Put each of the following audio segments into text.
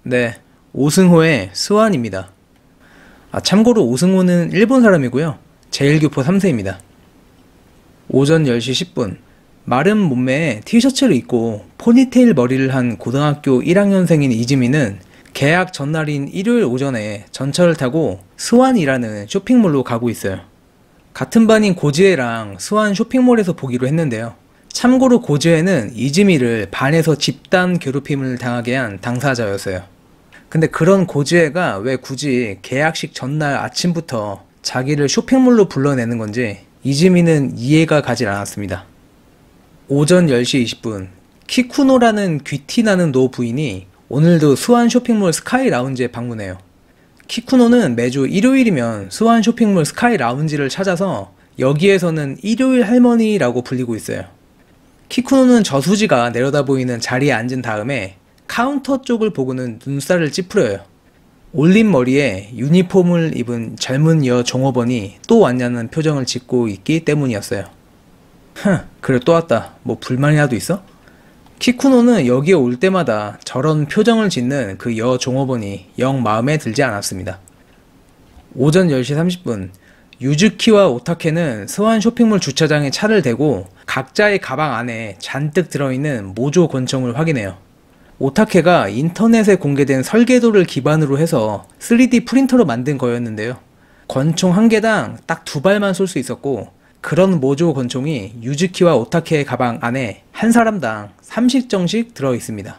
네, 오승호의 스완입니다. 참고로 오승호는 일본 사람이고요. 제1교포 3세입니다. 오전 10시 10분, 마른 몸매에 티셔츠를 입고 포니테일 머리를 한 고등학교 1학년생인 이지민은 개학 전날인 일요일 오전에 전철을 타고 스완이라는 쇼핑몰로 가고 있어요. 같은 반인 고지혜랑 스완 쇼핑몰에서 보기로 했는데요. 참고로 고지혜는 이지미를 반에서 집단 괴롭힘을 당하게 한 당사자였어요. 근데 그런 고지혜가 왜 굳이 개학식 전날 아침부터 자기를 쇼핑몰로 불러내는 건지 이지미는 이해가 가질 않았습니다. 오전 10시 20분, 키쿠노라는 귀티나는 노 부인이 오늘도 스완 쇼핑몰 스카이 라운지에 방문해요. 키쿠노는 매주 일요일이면 스완 쇼핑몰 스카이 라운지를 찾아서 여기에서는 일요일 할머니라고 불리고 있어요. 키쿠노는 저수지가 내려다 보이는 자리에 앉은 다음에 카운터 쪽을 보고는 눈살을 찌푸려요. 올린 머리에 유니폼을 입은 젊은 여 종업원이 또 왔냐는 표정을 짓고 있기 때문이었어요. 그래 또 왔다. 뭐 불만이라도 있어? 키쿠노는 여기에 올 때마다 저런 표정을 짓는 그 여 종업원이 영 마음에 들지 않았습니다. 오전 10시 30분, 유즈키와 오타케는 스완 쇼핑몰 주차장에 차를 대고 각자의 가방 안에 잔뜩 들어있는 모조 권총을 확인해요. 오타케가 인터넷에 공개된 설계도를 기반으로 해서 3D 프린터로 만든 거였는데요. 권총 한 개당 딱 2발만 쏠 수 있었고, 그런 모조 권총이 유즈키와 오타케의 가방 안에 한 사람당 30정씩 들어있습니다.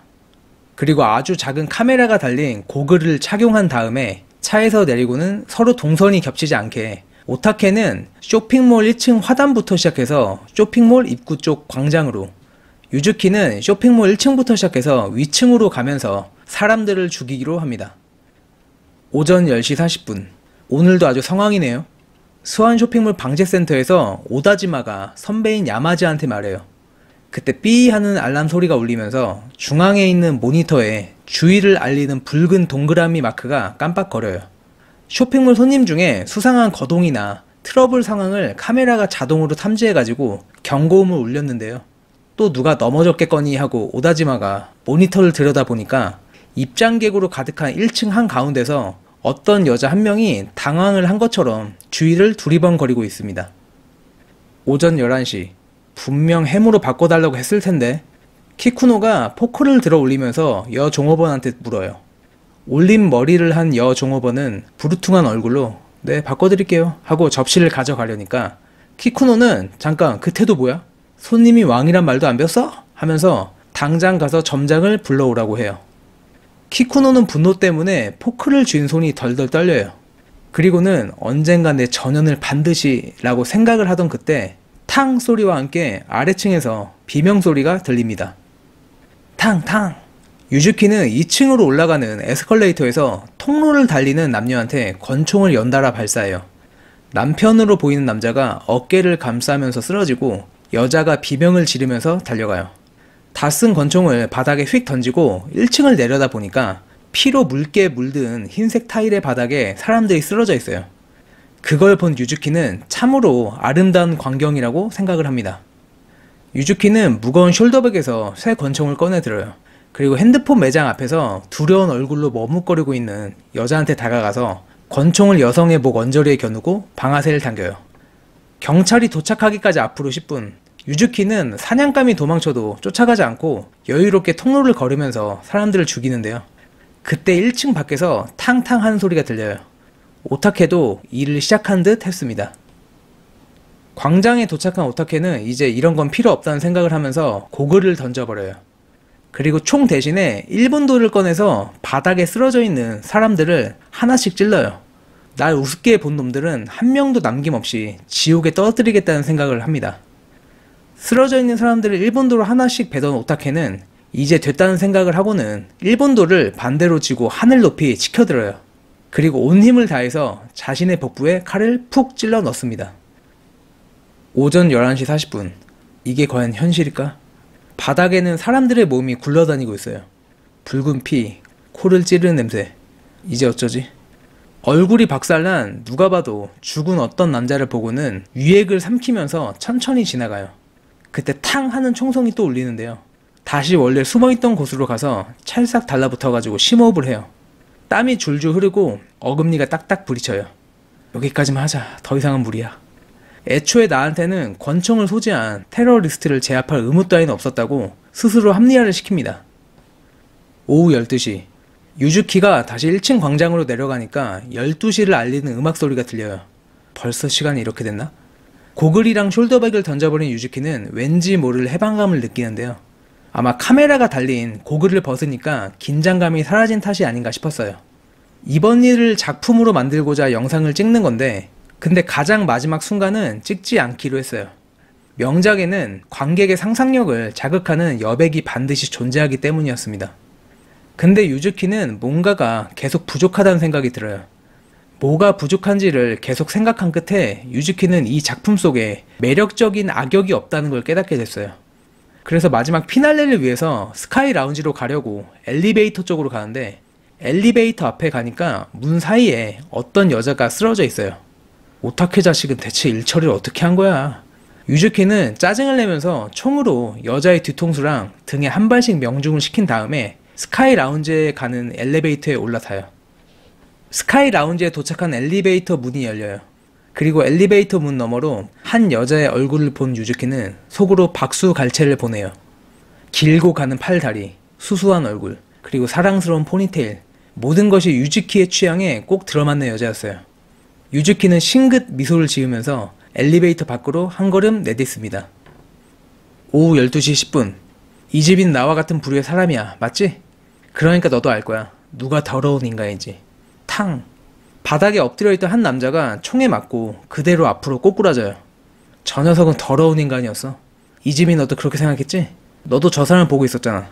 그리고 아주 작은 카메라가 달린 고글을 착용한 다음에 차에서 내리고는 서로 동선이 겹치지 않게 오타케는 쇼핑몰 1층 화단부터 시작해서 쇼핑몰 입구 쪽 광장으로, 유즈키는 쇼핑몰 1층부터 시작해서 위층으로 가면서 사람들을 죽이기로 합니다. 오전 10시 40분, 오늘도 아주 성황이네요. 스완 쇼핑몰 방제센터에서 오다지마가 선배인 야마지한테 말해요. 그때 삐 하는 알람 소리가 울리면서 중앙에 있는 모니터에 주의를 알리는 붉은 동그라미 마크가 깜빡거려요. 쇼핑몰 손님 중에 수상한 거동이나 트러블 상황을 카메라가 자동으로 탐지해가지고 경고음을 울렸는데요. 또 누가 넘어졌겠거니 하고 오다지마가 모니터를 들여다보니까 입장객으로 가득한 1층 한가운데서 어떤 여자 한 명이 당황을 한 것처럼 주위를 두리번거리고 있습니다. 오전 11시, 분명 해무로 바꿔달라고 했을 텐데. 키쿠노가 포크를 들어 올리면서 여 종업원한테 물어요. 올린 머리를 한 여 종업원은 부르퉁한 얼굴로 네 바꿔드릴게요 하고 접시를 가져가려니까 키쿠노는 잠깐 그 태도 뭐야? 손님이 왕이란 말도 안 배웠어? 하면서 당장 가서 점장을 불러오라고 해요. 키쿠노는 분노 때문에 포크를 쥔 손이 덜덜 떨려요. 그리고는 언젠가 내 전연을 반드시 라고 생각을 하던 그때 탕 소리와 함께 아래층에서 비명소리가 들립니다. 탕! 유즈키는 2층으로 올라가는 에스컬레이터에서 통로를 달리는 남녀한테 권총을 연달아 발사해요. 남편으로 보이는 남자가 어깨를 감싸면서 쓰러지고 여자가 비명을 지르면서 달려가요. 다 쓴 권총을 바닥에 휙 던지고 1층을 내려다 보니까 피로 묽게 물든 흰색 타일의 바닥에 사람들이 쓰러져 있어요. 그걸 본 유즈키는 참으로 아름다운 광경이라고 생각을 합니다. 유즈키는 무거운 숄더백에서 새 권총을 꺼내 들어요. 그리고 핸드폰 매장 앞에서 두려운 얼굴로 머뭇거리고 있는 여자한테 다가가서 권총을 여성의 목 언저리에 겨누고 방아쇠를 당겨요. 경찰이 도착하기까지 앞으로 10분, 유즈키는 사냥감이 도망쳐도 쫓아가지 않고 여유롭게 통로를 걸으면서 사람들을 죽이는데요. 그때 1층 밖에서 탕탕 하는 소리가 들려요. 오타케도 일을 시작한 듯 했습니다. 광장에 도착한 오타케는 이제 이런 건 필요 없다는 생각을 하면서 고글을 던져버려요. 그리고 총 대신에 1분도를 꺼내서 바닥에 쓰러져 있는 사람들을 하나씩 찔러요. 날 우습게 본 놈들은 한 명도 남김없이 지옥에 떨어뜨리겠다는 생각을 합니다. 쓰러져 있는 사람들을 1분도로 하나씩 베던 오타케는 이제 됐다는 생각을 하고는 1분도를 반대로 쥐고 하늘 높이 치켜들어요. 그리고 온 힘을 다해서 자신의 복부에 칼을 푹 찔러 넣습니다. 오전 11시 40분, 이게 과연 현실일까? 바닥에는 사람들의 몸이 굴러다니고 있어요. 붉은 피, 코를 찌르는 냄새. 이제 어쩌지? 얼굴이 박살난 누가 봐도 죽은 어떤 남자를 보고는 위액을 삼키면서 천천히 지나가요. 그때 탕 하는 총성이 또 울리는데요. 다시 원래 숨어있던 곳으로 가서 찰싹 달라붙어가지고 심호흡을 해요. 땀이 줄줄 흐르고 어금니가 딱딱 부딪혀요. 여기까지만 하자. 더 이상은 무리야. 애초에 나한테는 권총을 소지한 테러리스트를 제압할 의무 따위는 없었다고 스스로 합리화를 시킵니다. 오후 12시. 유즈키가 다시 1층 광장으로 내려가니까 12시를 알리는 음악 소리가 들려요. 벌써 시간이 이렇게 됐나? 고글이랑 숄더백을 던져버린 유즈키는 왠지 모를 해방감을 느끼는데요. 아마 카메라가 달린 고글을 벗으니까 긴장감이 사라진 탓이 아닌가 싶었어요. 이번 일을 작품으로 만들고자 영상을 찍는 건데, 근데 가장 마지막 순간은 찍지 않기로 했어요. 명작에는 관객의 상상력을 자극하는 여백이 반드시 존재하기 때문이었습니다. 근데 유즈키는 뭔가가 계속 부족하다는 생각이 들어요. 뭐가 부족한지를 계속 생각한 끝에 유즈키는 이 작품 속에 매력적인 악역이 없다는 걸 깨닫게 됐어요. 그래서 마지막 피날레를 위해서 스카이 라운지로 가려고 엘리베이터 쪽으로 가는데, 엘리베이터 앞에 가니까 문 사이에 어떤 여자가 쓰러져 있어요. 오타케 자식은 대체 일처리를 어떻게 한 거야? 유즈키는 짜증을 내면서 총으로 여자의 뒤통수랑 등에 한 발씩 명중을 시킨 다음에 스카이 라운지에 가는 엘리베이터에 올라타요. 스카이 라운지에 도착한 엘리베이터 문이 열려요. 그리고 엘리베이터 문 너머로 한 여자의 얼굴을 본 유즈키는 속으로 박수갈채를 보내요. 길고 가는 팔다리, 수수한 얼굴, 그리고 사랑스러운 포니테일, 모든 것이 유즈키의 취향에 꼭 들어맞는 여자였어요. 유즈키는 싱긋 미소를 지으면서 엘리베이터 밖으로 한 걸음 내딛습니다. 오후 12시 10분. 이 집인 나와 같은 부류의 사람이야, 맞지? 그러니까 너도 알 거야. 누가 더러운 인간인지. 탕! 바닥에 엎드려 있던 한 남자가 총에 맞고 그대로 앞으로 꼬꾸라져요. 저 녀석은 더러운 인간이었어. 이지미 너도 그렇게 생각했지? 너도 저 사람을 보고 있었잖아.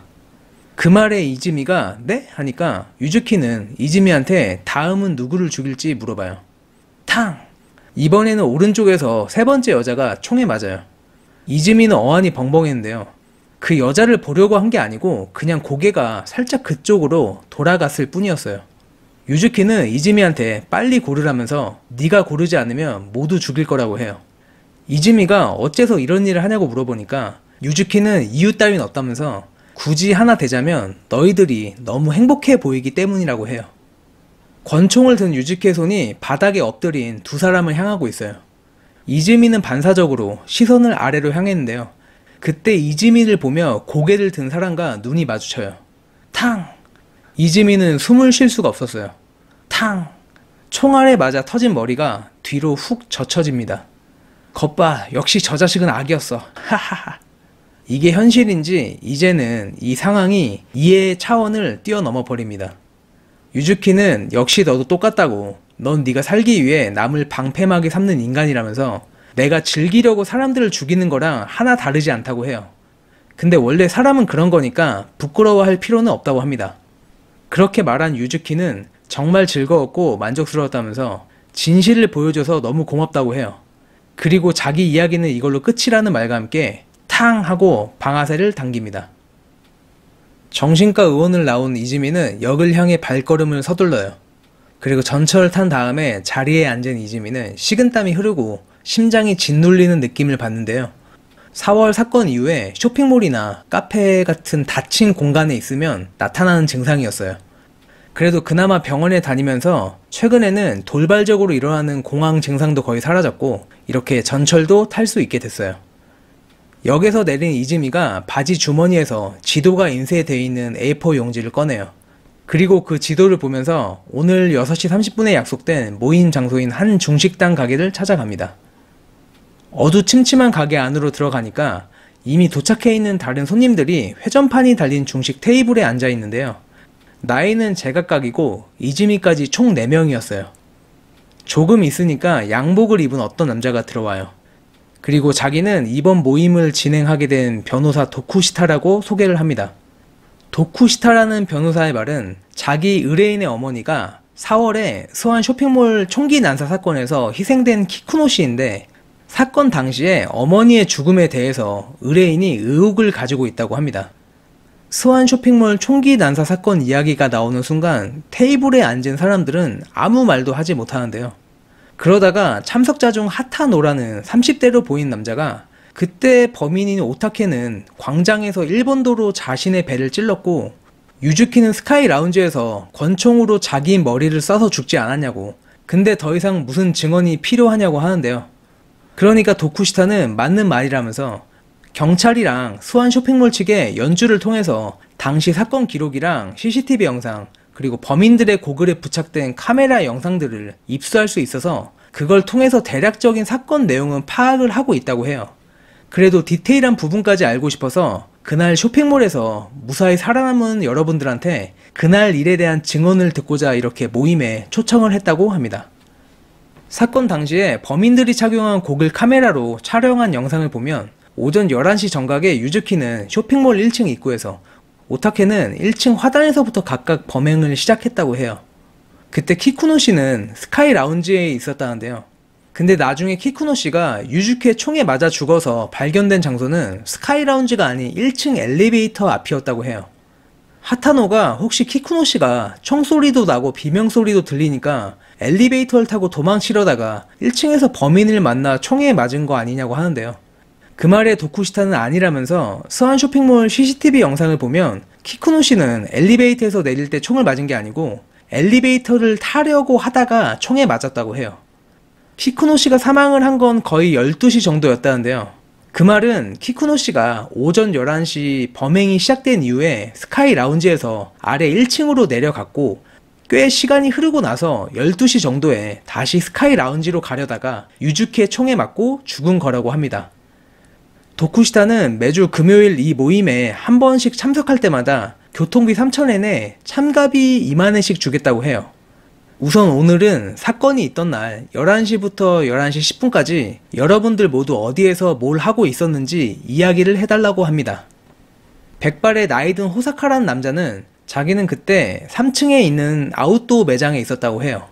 그 말에 이지미가 네? 하니까 유즈키는 이지미한테 다음은 누구를 죽일지 물어봐요. 탕! 이번에는 오른쪽에서 세 번째 여자가 총에 맞아요. 이지미는 어안이 벙벙했는데요. 그 여자를 보려고 한 게 아니고 그냥 고개가 살짝 그쪽으로 돌아갔을 뿐이었어요. 유즈키는 이지미한테 빨리 고르라면서 네가 고르지 않으면 모두 죽일 거라고 해요. 이지미가 어째서 이런 일을 하냐고 물어보니까 유즈키는 이유 따윈 없다면서 굳이 하나 대자면 너희들이 너무 행복해 보이기 때문이라고 해요. 권총을 든 유즈키의 손이 바닥에 엎드린 두 사람을 향하고 있어요. 이지미는 반사적으로 시선을 아래로 향했는데요. 그때 이지미를 보며 고개를 든 사람과 눈이 마주쳐요. 탕! 이지미는 숨을 쉴 수가 없었어요. 탕! 총알에 맞아 터진 머리가 뒤로 훅 젖혀집니다. 겉봐, 역시 저 자식은 악이었어. 하하하. 이게 현실인지 이제는 이 상황이 이해의 차원을 뛰어넘어 버립니다. 유즈키는 역시 너도 똑같다고. 넌 네가 살기 위해 남을 방패막이 삼는 인간이라면서 내가 즐기려고 사람들을 죽이는 거랑 하나 다르지 않다고 해요. 근데 원래 사람은 그런 거니까 부끄러워할 필요는 없다고 합니다. 그렇게 말한 유즈키는 정말 즐거웠고 만족스러웠다면서 진실을 보여줘서 너무 고맙다고 해요. 그리고 자기 이야기는 이걸로 끝이라는 말과 함께 탕! 하고 방아쇠를 당깁니다. 정신과 의원을 나온 이지미는 역을 향해 발걸음을 서둘러요. 그리고 전철을 탄 다음에 자리에 앉은 이지미는 식은땀이 흐르고 심장이 짓눌리는 느낌을 받는데요. 4월 사건 이후에 쇼핑몰이나 카페 같은 닫힌 공간에 있으면 나타나는 증상이었어요. 그래도 그나마 병원에 다니면서 최근에는 돌발적으로 일어나는 공황 증상도 거의 사라졌고 이렇게 전철도 탈 수 있게 됐어요. 역에서 내린 이즈미가 바지 주머니에서 지도가 인쇄되어 있는 A4 용지를 꺼내요. 그리고 그 지도를 보면서 오늘 6시 30분에 약속된 모임 장소인 한 중식당 가게를 찾아갑니다. 어두침침한 가게 안으로 들어가니까 이미 도착해 있는 다른 손님들이 회전판이 달린 중식 테이블에 앉아 있는데요. 나이는 제각각이고 이즈미까지 총 4명이었어요. 조금 있으니까 양복을 입은 어떤 남자가 들어와요. 그리고 자기는 이번 모임을 진행하게 된 변호사 도쿠시타라고 소개를 합니다. 도쿠시타라는 변호사의 말은 자기 의뢰인의 어머니가 4월에 스완 쇼핑몰 총기 난사 사건에서 희생된 키쿠노 씨인데 사건 당시에 어머니의 죽음에 대해서 의뢰인이 의혹을 가지고 있다고 합니다. 스완 쇼핑몰 총기 난사 사건 이야기가 나오는 순간 테이블에 앉은 사람들은 아무 말도 하지 못하는데요. 그러다가 참석자 중 하타노라는 30대로 보인 남자가 그때 범인인 오타케는 광장에서 일본도로 자신의 배를 찔렀고, 유즈키는 스카이 라운지에서 권총으로 자기 머리를 쏴서 죽지 않았냐고, 근데 더 이상 무슨 증언이 필요하냐고 하는데요. 그러니까 도쿠시타는 맞는 말이라면서 경찰이랑 수완 쇼핑몰 측의 연주를 통해서 당시 사건 기록이랑 CCTV 영상, 그리고 범인들의 고글에 부착된 카메라 영상들을 입수할 수 있어서 그걸 통해서 대략적인 사건 내용은 파악을 하고 있다고 해요. 그래도 디테일한 부분까지 알고 싶어서 그날 쇼핑몰에서 무사히 살아남은 여러분들한테 그날 일에 대한 증언을 듣고자 이렇게 모임에 초청을 했다고 합니다. 사건 당시에 범인들이 착용한 고글 카메라로 촬영한 영상을 보면 오전 11시 정각에 유즈키는 쇼핑몰 1층 입구에서, 오타케는 1층 화단에서부터 각각 범행을 시작했다고 해요. 그때 키쿠노 씨는 스카이 라운지에 있었다는데요. 근데 나중에 키쿠노 씨가 유즈키의 총에 맞아 죽어서 발견된 장소는 스카이 라운지가 아닌 1층 엘리베이터 앞이었다고 해요. 하타노가 혹시 키쿠노 씨가 총소리도 나고 비명소리도 들리니까 엘리베이터를 타고 도망치려다가 1층에서 범인을 만나 총에 맞은 거 아니냐고 하는데요. 그 말에 도쿠시타는 아니라면서 스완 쇼핑몰 CCTV 영상을 보면 키쿠노 씨는 엘리베이터에서 내릴 때 총을 맞은 게 아니고 엘리베이터를 타려고 하다가 총에 맞았다고 해요. 키쿠노 씨가 사망을 한 건 거의 12시 정도였다는데요. 그 말은 키쿠노 씨가 오전 11시 범행이 시작된 이후에 스카이 라운지에서 아래 1층으로 내려갔고 꽤 시간이 흐르고 나서 12시 정도에 다시 스카이 라운지로 가려다가 유즈키의 총에 맞고 죽은 거라고 합니다. 도쿠시타는 매주 금요일 이 모임에 한 번씩 참석할 때마다 교통비 3,000엔에 참가비 20,000엔씩 주겠다고 해요. 우선 오늘은 사건이 있던 날 11시부터 11시 10분까지 여러분들 모두 어디에서 뭘 하고 있었는지 이야기를 해달라고 합니다. 백발의 나이든 호사카라는 남자는 자기는 그때 3층에 있는 아웃도어 매장에 있었다고 해요.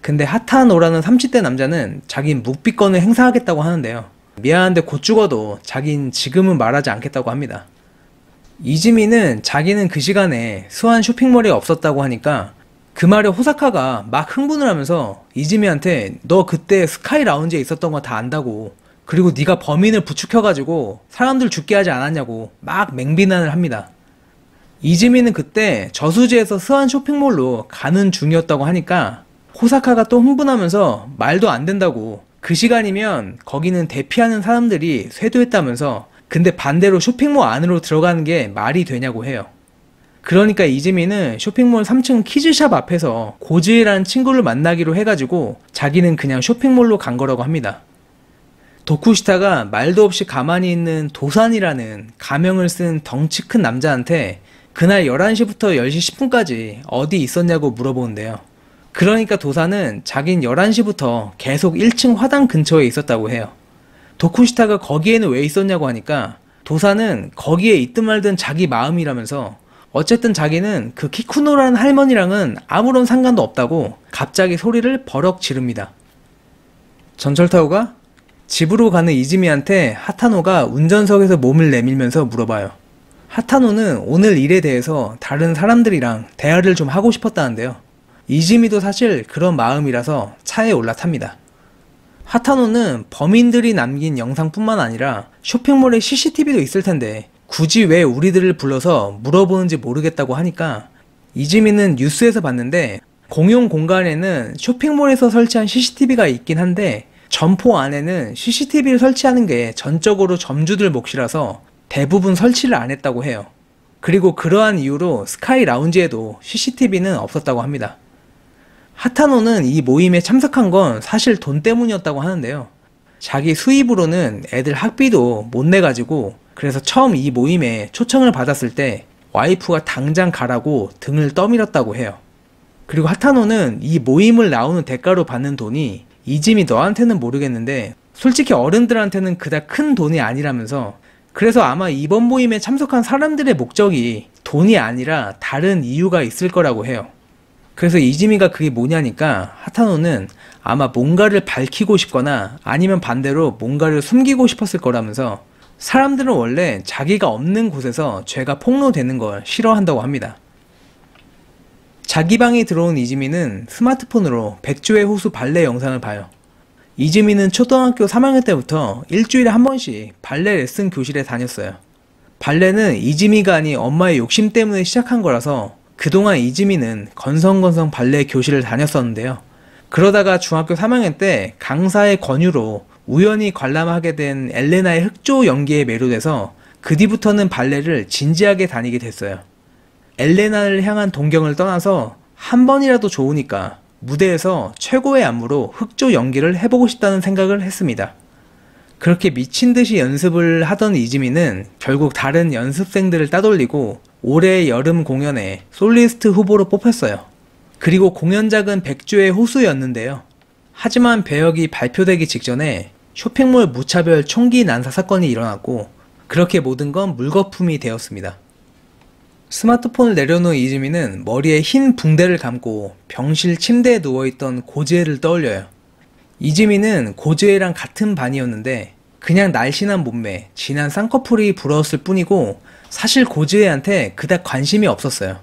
근데 하타노라는 30대 남자는 자긴 묵비권을 행사하겠다고 하는데요. 미안한데 곧 죽어도 자긴 지금은 말하지 않겠다고 합니다. 이지미는 자기는 그 시간에 수완 쇼핑몰에 없었다고 하니까 그 말에 호사카가 막 흥분을 하면서 이지미한테 너 그때 스카이 라운지에 있었던 거 다 안다고, 그리고 네가 범인을 부추켜가지고 사람들 죽게 하지 않았냐고 막 맹비난을 합니다. 이지미는 그때 저수지에서 스완 쇼핑몰로 가는 중이었다고 하니까 호사카가 또 흥분하면서 말도 안 된다고, 그 시간이면 거기는 대피하는 사람들이 쇄도했다면서 근데 반대로 쇼핑몰 안으로 들어가는 게 말이 되냐고 해요. 그러니까 이지미는 쇼핑몰 3층 키즈샵 앞에서 고즈에라는 친구를 만나기로 해가지고 자기는 그냥 쇼핑몰로 간 거라고 합니다. 도쿠시타가 말도 없이 가만히 있는 도산이라는 가명을 쓴 덩치 큰 남자한테 그날 11시부터 10시 10분까지 어디 있었냐고 물어보는데요. 그러니까 도산은 자긴 11시부터 계속 1층 화단 근처에 있었다고 해요. 도쿠시타가 거기에는 왜 있었냐고 하니까 도산은 거기에 있든 말든 자기 마음이라면서 어쨌든 자기는 그 키쿠노라는 할머니랑은 아무런 상관도 없다고 갑자기 소리를 버럭 지릅니다. 전철타고가 집으로 가는 이지미한테 하타노가 운전석에서 몸을 내밀면서 물어봐요. 하타노는 오늘 일에 대해서 다른 사람들이랑 대화를 좀 하고 싶었다는데요. 이지미도 사실 그런 마음이라서 차에 올라탑니다. 하타노는 범인들이 남긴 영상뿐만 아니라 쇼핑몰에 CCTV도 있을 텐데 굳이 왜 우리들을 불러서 물어보는지 모르겠다고 하니까 이지미는 뉴스에서 봤는데 공용 공간에는 쇼핑몰에서 설치한 CCTV가 있긴 한데 점포 안에는 CCTV를 설치하는 게 전적으로 점주들 몫이라서 대부분 설치를 안 했다고 해요. 그리고 그러한 이유로 스카이 라운지에도 CCTV는 없었다고 합니다. 하타노는 이 모임에 참석한 건 사실 돈 때문이었다고 하는데요. 자기 수입으로는 애들 학비도 못 내가지고 그래서 처음 이 모임에 초청을 받았을 때 와이프가 당장 가라고 등을 떠밀었다고 해요. 그리고 하타노는 이 모임을 나오는 대가로 받는 돈이 이지미 너한테는 모르겠는데 솔직히 어른들한테는 그닥 큰 돈이 아니라면서 그래서 아마 이번 모임에 참석한 사람들의 목적이 돈이 아니라 다른 이유가 있을 거라고 해요. 그래서 이지미가 그게 뭐냐니까 하타노는 아마 뭔가를 밝히고 싶거나 아니면 반대로 뭔가를 숨기고 싶었을 거라면서 사람들은 원래 자기가 없는 곳에서 죄가 폭로되는 걸 싫어한다고 합니다. 자기 방에 들어온 이지미는 스마트폰으로 백조의 호수 발레 영상을 봐요. 이즈미는 초등학교 3학년 때부터 일주일에 한 번씩 발레 레슨 교실에 다녔어요. 발레는 이즈미가 아닌 엄마의 욕심 때문에 시작한 거라서 그동안 이즈미는 건성건성 발레 교실을 다녔었는데요. 그러다가 중학교 3학년 때 강사의 권유로 우연히 관람하게 된 엘레나의 흑조 연기에 매료돼서 그 뒤부터는 발레를 진지하게 다니게 됐어요. 엘레나를 향한 동경을 떠나서 한 번이라도 좋으니까 무대에서 최고의 안무로 흑조 연기를 해보고 싶다는 생각을 했습니다. 그렇게 미친 듯이 연습을 하던 이즈미는 결국 다른 연습생들을 따돌리고 올해 여름 공연에 솔리스트 후보로 뽑혔어요. 그리고 공연작은 백조의 호수였는데요. 하지만 배역이 발표되기 직전에 쇼핑몰 무차별 총기 난사 사건이 일어났고 그렇게 모든 건 물거품이 되었습니다. 스마트폰을 내려놓은 이즈미는 머리에 흰 붕대를 감고 병실 침대에 누워있던 고지혜를 떠올려요. 이즈미는 고지혜랑 같은 반이었는데 그냥 날씬한 몸매, 진한 쌍꺼풀이 부러웠을 뿐이고 사실 고지혜한테 그닥 관심이 없었어요.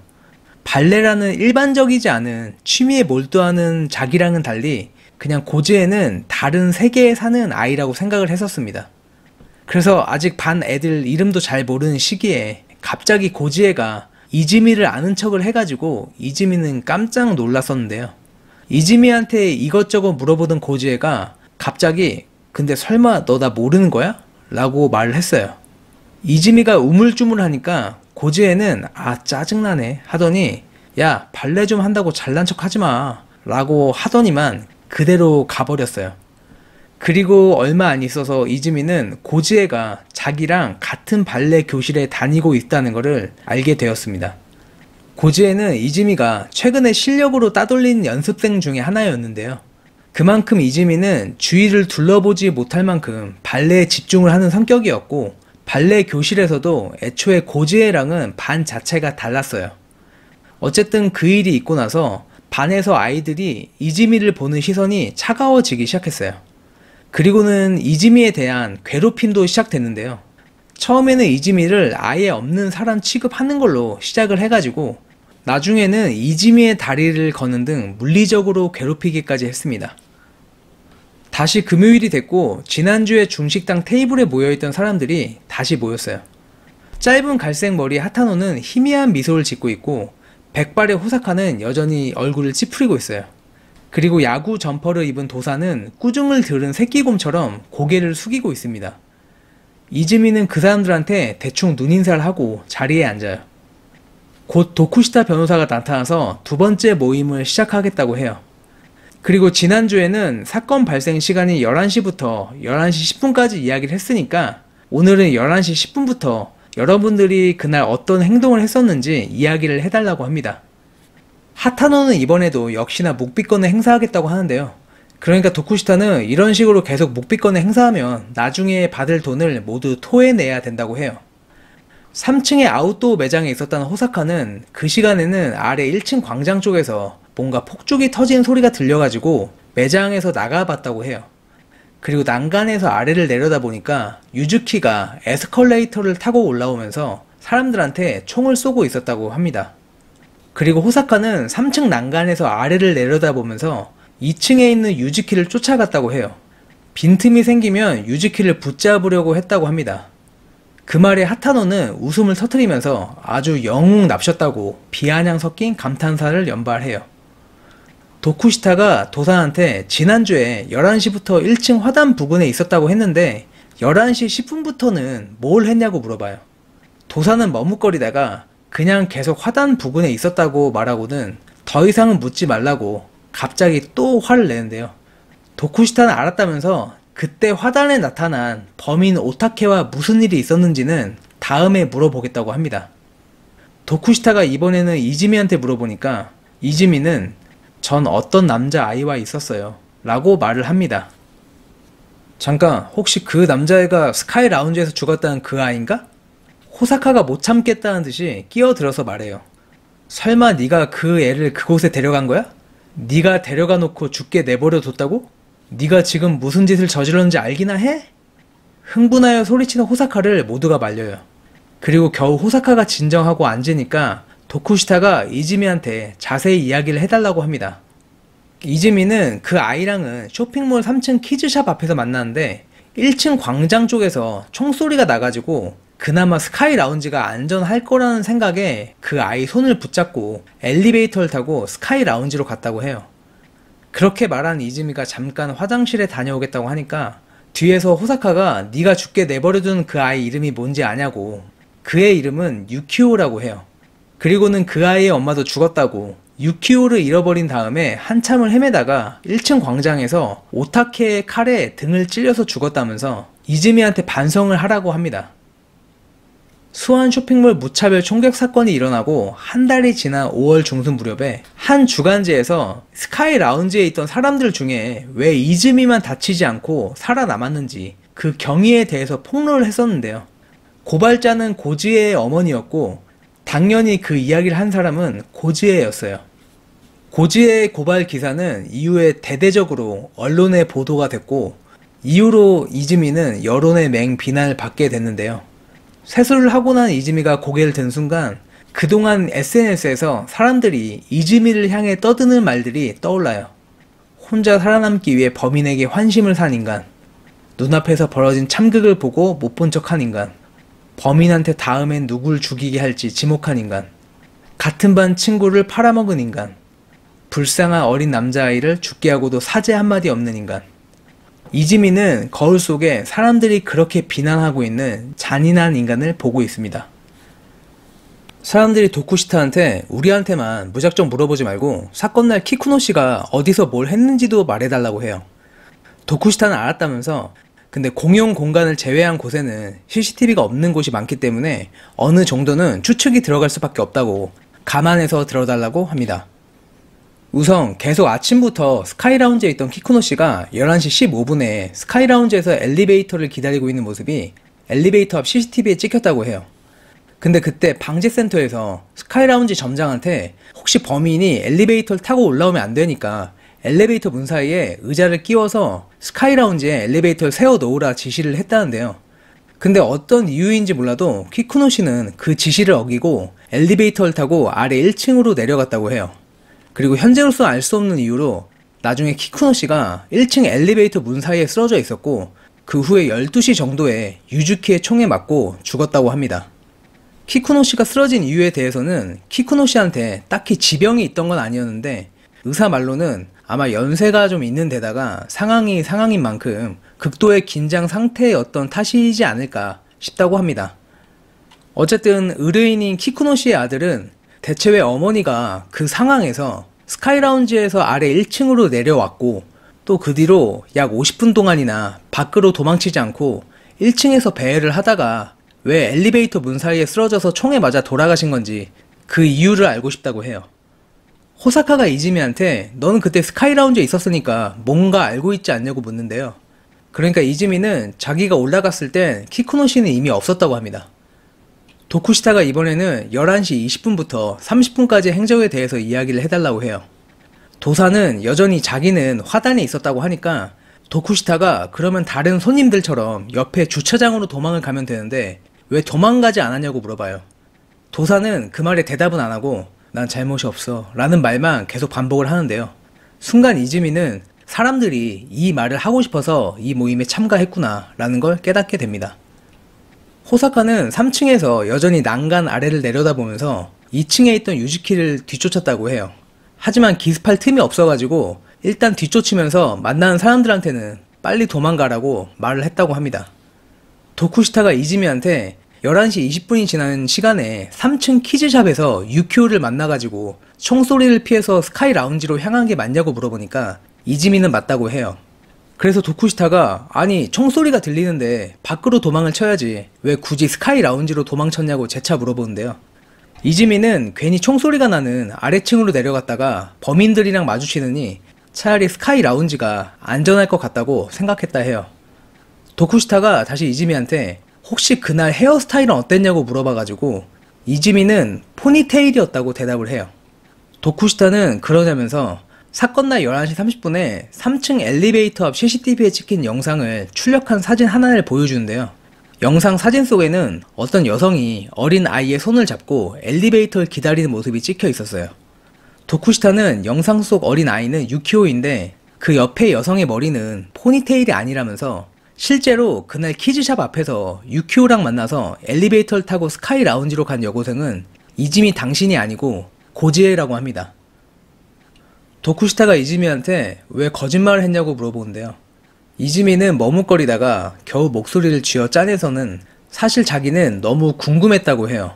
발레라는 일반적이지 않은 취미에 몰두하는 자기랑은 달리 그냥 고지혜는 다른 세계에 사는 아이라고 생각을 했었습니다. 그래서 아직 반 애들 이름도 잘 모르는 시기에 갑자기 고지혜가 이즈미를 아는 척을 해가지고 이즈미는 깜짝 놀랐었는데요. 이즈미한테 이것저것 물어보던 고지혜가 갑자기 근데 설마 너 나 모르는 거야? 라고 말을 했어요. 이즈미가 우물쭈물하니까 고지혜는 아 짜증나네 하더니 야 발레 좀 한다고 잘난 척 하지마 라고 하더니만 그대로 가버렸어요. 그리고 얼마 안 있어서 이즈미는 고지혜가 자기랑 같은 발레 교실에 다니고 있다는 것을 알게 되었습니다. 고지혜는 이즈미가 최근에 실력으로 따돌린 연습생 중에 하나였는데요. 그만큼 이즈미는 주위를 둘러보지 못할 만큼 발레에 집중을 하는 성격이었고 발레 교실에서도 애초에 고지혜랑은 반 자체가 달랐어요. 어쨌든 그 일이 있고 나서 반에서 아이들이 이즈미를 보는 시선이 차가워지기 시작했어요. 그리고는 이즈미에 대한 괴롭힘도 시작됐는데요. 처음에는 이즈미를 아예 없는 사람 취급하는 걸로 시작을 해가지고 나중에는 이즈미의 다리를 거는 등 물리적으로 괴롭히기까지 했습니다. 다시 금요일이 됐고 지난주에 중식당 테이블에 모여있던 사람들이 다시 모였어요. 짧은 갈색 머리의 하타노는 희미한 미소를 짓고 있고 백발의 호사카는 여전히 얼굴을 찌푸리고 있어요. 그리고 야구 점퍼를 입은 도사는 꾸중을 들은 새끼곰처럼 고개를 숙이고 있습니다. 이즈미는 그 사람들한테 대충 눈인사를 하고 자리에 앉아요. 곧 도쿠시타 변호사가 나타나서 두 번째 모임을 시작하겠다고 해요. 그리고 지난주에는 사건 발생 시간이 11시부터 11시 10분까지 이야기를 했으니까 오늘은 11시 10분부터 여러분들이 그날 어떤 행동을 했었는지 이야기를 해달라고 합니다. 하타노는 이번에도 역시나 묵비권을 행사하겠다고 하는데요. 그러니까 도쿠시타는 이런 식으로 계속 묵비권을 행사하면 나중에 받을 돈을 모두 토해내야 된다고 해요. 3층의 아웃도어 매장에 있었던 호사카는 그 시간에는 아래 1층 광장 쪽에서 뭔가 폭죽이 터진 소리가 들려가지고 매장에서 나가봤다고 해요. 그리고 난간에서 아래를 내려다 보니까 유즈키가 에스컬레이터를 타고 올라오면서 사람들한테 총을 쏘고 있었다고 합니다. 그리고 호사카는 3층 난간에서 아래를 내려다보면서 2층에 있는 유즈키를 쫓아갔다고 해요. 빈틈이 생기면 유즈키를 붙잡으려고 했다고 합니다. 그 말에 하타노는 웃음을 터뜨리면서 아주 영웅 납셨다고 비아냥 섞인 감탄사를 연발해요. 도쿠시타가 도사한테 지난주에 11시부터 1층 화단 부근에 있었다고 했는데 11시 10분부터는 뭘 했냐고 물어봐요. 도사는 머뭇거리다가 그냥 계속 화단 부근에 있었다고 말하고는 더 이상은 묻지 말라고 갑자기 또 화를 내는데요. 도쿠시타는 알았다면서 그때 화단에 나타난 범인 오타케와 무슨 일이 있었는지는 다음에 물어보겠다고 합니다. 도쿠시타가 이번에는 이즈미한테 물어보니까 이즈미는 전 어떤 남자아이와 있었어요 라고 말을 합니다. 잠깐, 혹시 그 남자애가 스카이 라운지에서 죽었다는 그 아이인가? 호사카가 못 참겠다는 듯이 끼어들어서 말해요. 설마 네가 그 애를 그곳에 데려간 거야? 네가 데려가 놓고 죽게 내버려 뒀다고? 네가 지금 무슨 짓을 저질렀는지 알기나 해? 흥분하여 소리치는 호사카를 모두가 말려요. 그리고 겨우 호사카가 진정하고 앉으니까 도쿠시타가 이즈미한테 자세히 이야기를 해달라고 합니다. 이즈미는 그 아이랑은 쇼핑몰 3층 키즈샵 앞에서 만났는데 1층 광장 쪽에서 총소리가 나가지고 그나마 스카이 라운지가 안전할 거라는 생각에 그 아이 손을 붙잡고 엘리베이터를 타고 스카이 라운지로 갔다고 해요. 그렇게 말한 이즈미가 잠깐 화장실에 다녀오겠다고 하니까 뒤에서 호사카가 네가 죽게 내버려둔 그 아이 이름이 뭔지 아냐고. 그의 이름은 유키오라고 해요. 그리고는 그 아이의 엄마도 죽었다고. 유키오를 잃어버린 다음에 한참을 헤매다가 1층 광장에서 오타케의 칼에 등을 찔려서 죽었다면서 이즈미한테 반성을 하라고 합니다. 수완 쇼핑몰 무차별 총격 사건이 일어나고 한 달이 지난 5월 중순 무렵에 한 주간지에서 스카이 라운지에 있던 사람들 중에 왜 이즈미만 다치지 않고 살아남았는지 그 경위에 대해서 폭로를 했었는데요. 고발자는 고지혜의 어머니였고 당연히 그 이야기를 한 사람은 고지혜였어요. 고지혜의 고발 기사는 이후에 대대적으로 언론에 보도가 됐고 이후로 이즈미는 여론의 맹비난을 받게 됐는데요. 세수를 하고 난 이즈미가 고개를 든 순간 그동안 SNS에서 사람들이 이즈미를 향해 떠드는 말들이 떠올라요. 혼자 살아남기 위해 범인에게 환심을 산 인간, 눈앞에서 벌어진 참극을 보고 못 본 척한 인간, 범인한테 다음엔 누굴 죽이게 할지 지목한 인간, 같은 반 친구를 팔아먹은 인간, 불쌍한 어린 남자아이를 죽게 하고도 사죄 한마디 없는 인간. 이즈미는 거울 속에 사람들이 그렇게 비난하고 있는 잔인한 인간을 보고 있습니다. 사람들이 도쿠시타한테 우리한테만 무작정 물어보지 말고 사건날 키쿠노 씨가 어디서 뭘 했는지도 말해달라고 해요. 도쿠시타는 알았다면서 근데 공용 공간을 제외한 곳에는 CCTV가 없는 곳이 많기 때문에 어느 정도는 추측이 들어갈 수밖에 없다고 감안해서 들어달라고 합니다. 우선 계속 아침부터 스카이라운지에 있던 키쿠노 씨가 11시 15분에 스카이라운지에서 엘리베이터를 기다리고 있는 모습이 엘리베이터 앞 CCTV에 찍혔다고 해요. 근데 그때 방재센터에서 스카이라운지 점장한테 혹시 범인이 엘리베이터를 타고 올라오면 안 되니까 엘리베이터 문 사이에 의자를 끼워서 스카이라운지에 엘리베이터를 세워 놓으라 지시를 했다는데요. 근데 어떤 이유인지 몰라도 키쿠노 씨는 그 지시를 어기고 엘리베이터를 타고 아래 1층으로 내려갔다고 해요. 그리고 현재로서 알 수 없는 이유로 나중에 키쿠노 씨가 1층 엘리베이터 문 사이에 쓰러져 있었고 그 후에 12시 정도에 유즈키의 총에 맞고 죽었다고 합니다. 키쿠노 씨가 쓰러진 이유에 대해서는 키쿠노 씨한테 딱히 지병이 있던 건 아니었는데 의사 말로는 아마 연세가 좀 있는 데다가 상황이 상황인 만큼 극도의 긴장 상태였던 탓이지 않을까 싶다고 합니다. 어쨌든 의뢰인인 키쿠노 씨의 아들은 대체 왜 어머니가 그 상황에서 스카이라운지에서 아래 1층으로 내려왔고 또 그 뒤로 약 50분 동안이나 밖으로 도망치지 않고 1층에서 배회를 하다가 왜 엘리베이터 문 사이에 쓰러져서 총에 맞아 돌아가신 건지 그 이유를 알고 싶다고 해요. 호사카가 이즈미한테 너는 그때 스카이라운지에 있었으니까 뭔가 알고 있지 않냐고 묻는데요. 그러니까 이즈미는 자기가 올라갔을 땐 키쿠노 씨는 이미 없었다고 합니다. 도쿠시타가 이번에는 11시 20분부터 30분까지의 행적에 대해서 이야기를 해달라고 해요. 도사는 여전히 자기는 화단에 있었다고 하니까 도쿠시타가 그러면 다른 손님들처럼 옆에 주차장으로 도망을 가면 되는데 왜 도망가지 않았냐고 물어봐요. 도사는 그 말에 대답은 안 하고 난 잘못이 없어 라는 말만 계속 반복을 하는데요. 순간 이즈미는 사람들이 이 말을 하고 싶어서 이 모임에 참가했구나 라는 걸 깨닫게 됩니다. 호사카는 3층에서 여전히 난간 아래를 내려다보면서 2층에 있던 유즈키를 뒤쫓았다고 해요. 하지만 기습할 틈이 없어가지고 일단 뒤쫓으면서 만나는 사람들한테는 빨리 도망가라고 말을 했다고 합니다. 도쿠시타가 이즈미한테 11시 20분이 지나는 시간에 3층 키즈샵에서 유키오를 만나가지고 총소리를 피해서 스카이 라운지로 향한 게 맞냐고 물어보니까 이즈미는 맞다고 해요. 그래서 도쿠시타가 아니 총소리가 들리는데 밖으로 도망을 쳐야지 왜 굳이 스카이 라운지로 도망쳤냐고 재차 물어보는데요. 이즈미는 괜히 총소리가 나는 아래층으로 내려갔다가 범인들이랑 마주치느니 차라리 스카이 라운지가 안전할 것 같다고 생각했다 해요. 도쿠시타가 다시 이즈미한테 혹시 그날 헤어스타일은 어땠냐고 물어봐가지고 이즈미는 포니테일이었다고 대답을 해요. 도쿠시타는 그러냐면서 사건 날 11시 30분에 3층 엘리베이터 앞 CCTV에 찍힌 영상을 출력한 사진 하나를 보여주는데요. 영상 사진 속에는 어떤 여성이 어린 아이의 손을 잡고 엘리베이터를 기다리는 모습이 찍혀 있었어요. 도쿠시타는 영상 속 어린 아이는 유키오인데 그 옆에 여성의 머리는 포니테일이 아니라면서 실제로 그날 키즈샵 앞에서 유키오랑 만나서 엘리베이터를 타고 스카이 라운지로 간 여고생은 이지미 당신이 아니고 고지에라고 합니다. 도쿠시타가 이지미한테 왜 거짓말을 했냐고 물어보는데요. 이지미는 머뭇거리다가 겨우 목소리를 쥐어 짜내서는 사실 자기는 너무 궁금했다고 해요.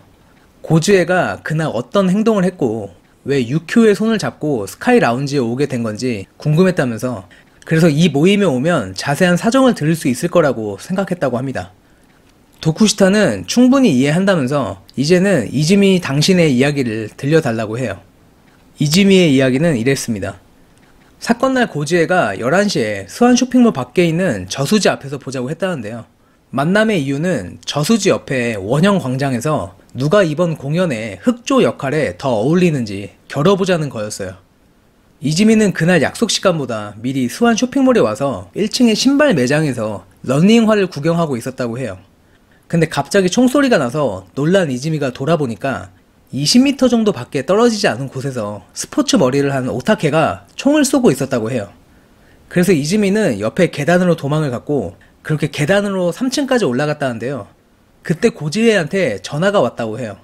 고지에가 그날 어떤 행동을 했고 왜 유키오의 손을 잡고 스카이 라운지에 오게 된 건지 궁금했다면서 그래서 이 모임에 오면 자세한 사정을 들을 수 있을 거라고 생각했다고 합니다. 도쿠시타는 충분히 이해한다면서 이제는 이지미 당신의 이야기를 들려달라고 해요. 이지미의 이야기는 이랬습니다. 사건날 고지에가 11시에 수완 쇼핑몰 밖에 있는 저수지 앞에서 보자고 했다는데요. 만남의 이유는 저수지 옆에 원형 광장에서 누가 이번 공연의 흑조 역할에 더 어울리는지 겨뤄보자는 거였어요. 이지미는 그날 약속 시간보다 미리 수완 쇼핑몰에 와서 1층의 신발 매장에서 러닝화를 구경하고 있었다고 해요. 근데 갑자기 총소리가 나서 놀란 이지미가 돌아보니까 20m 정도 밖에 떨어지지 않은 곳에서 스포츠 머리를 한 오타케가 총을 쏘고 있었다고 해요. 그래서 이지미는 옆에 계단으로 도망을 갔고 그렇게 계단으로 3층까지 올라갔다는데요. 그때 고지에한테 전화가 왔다고 해요.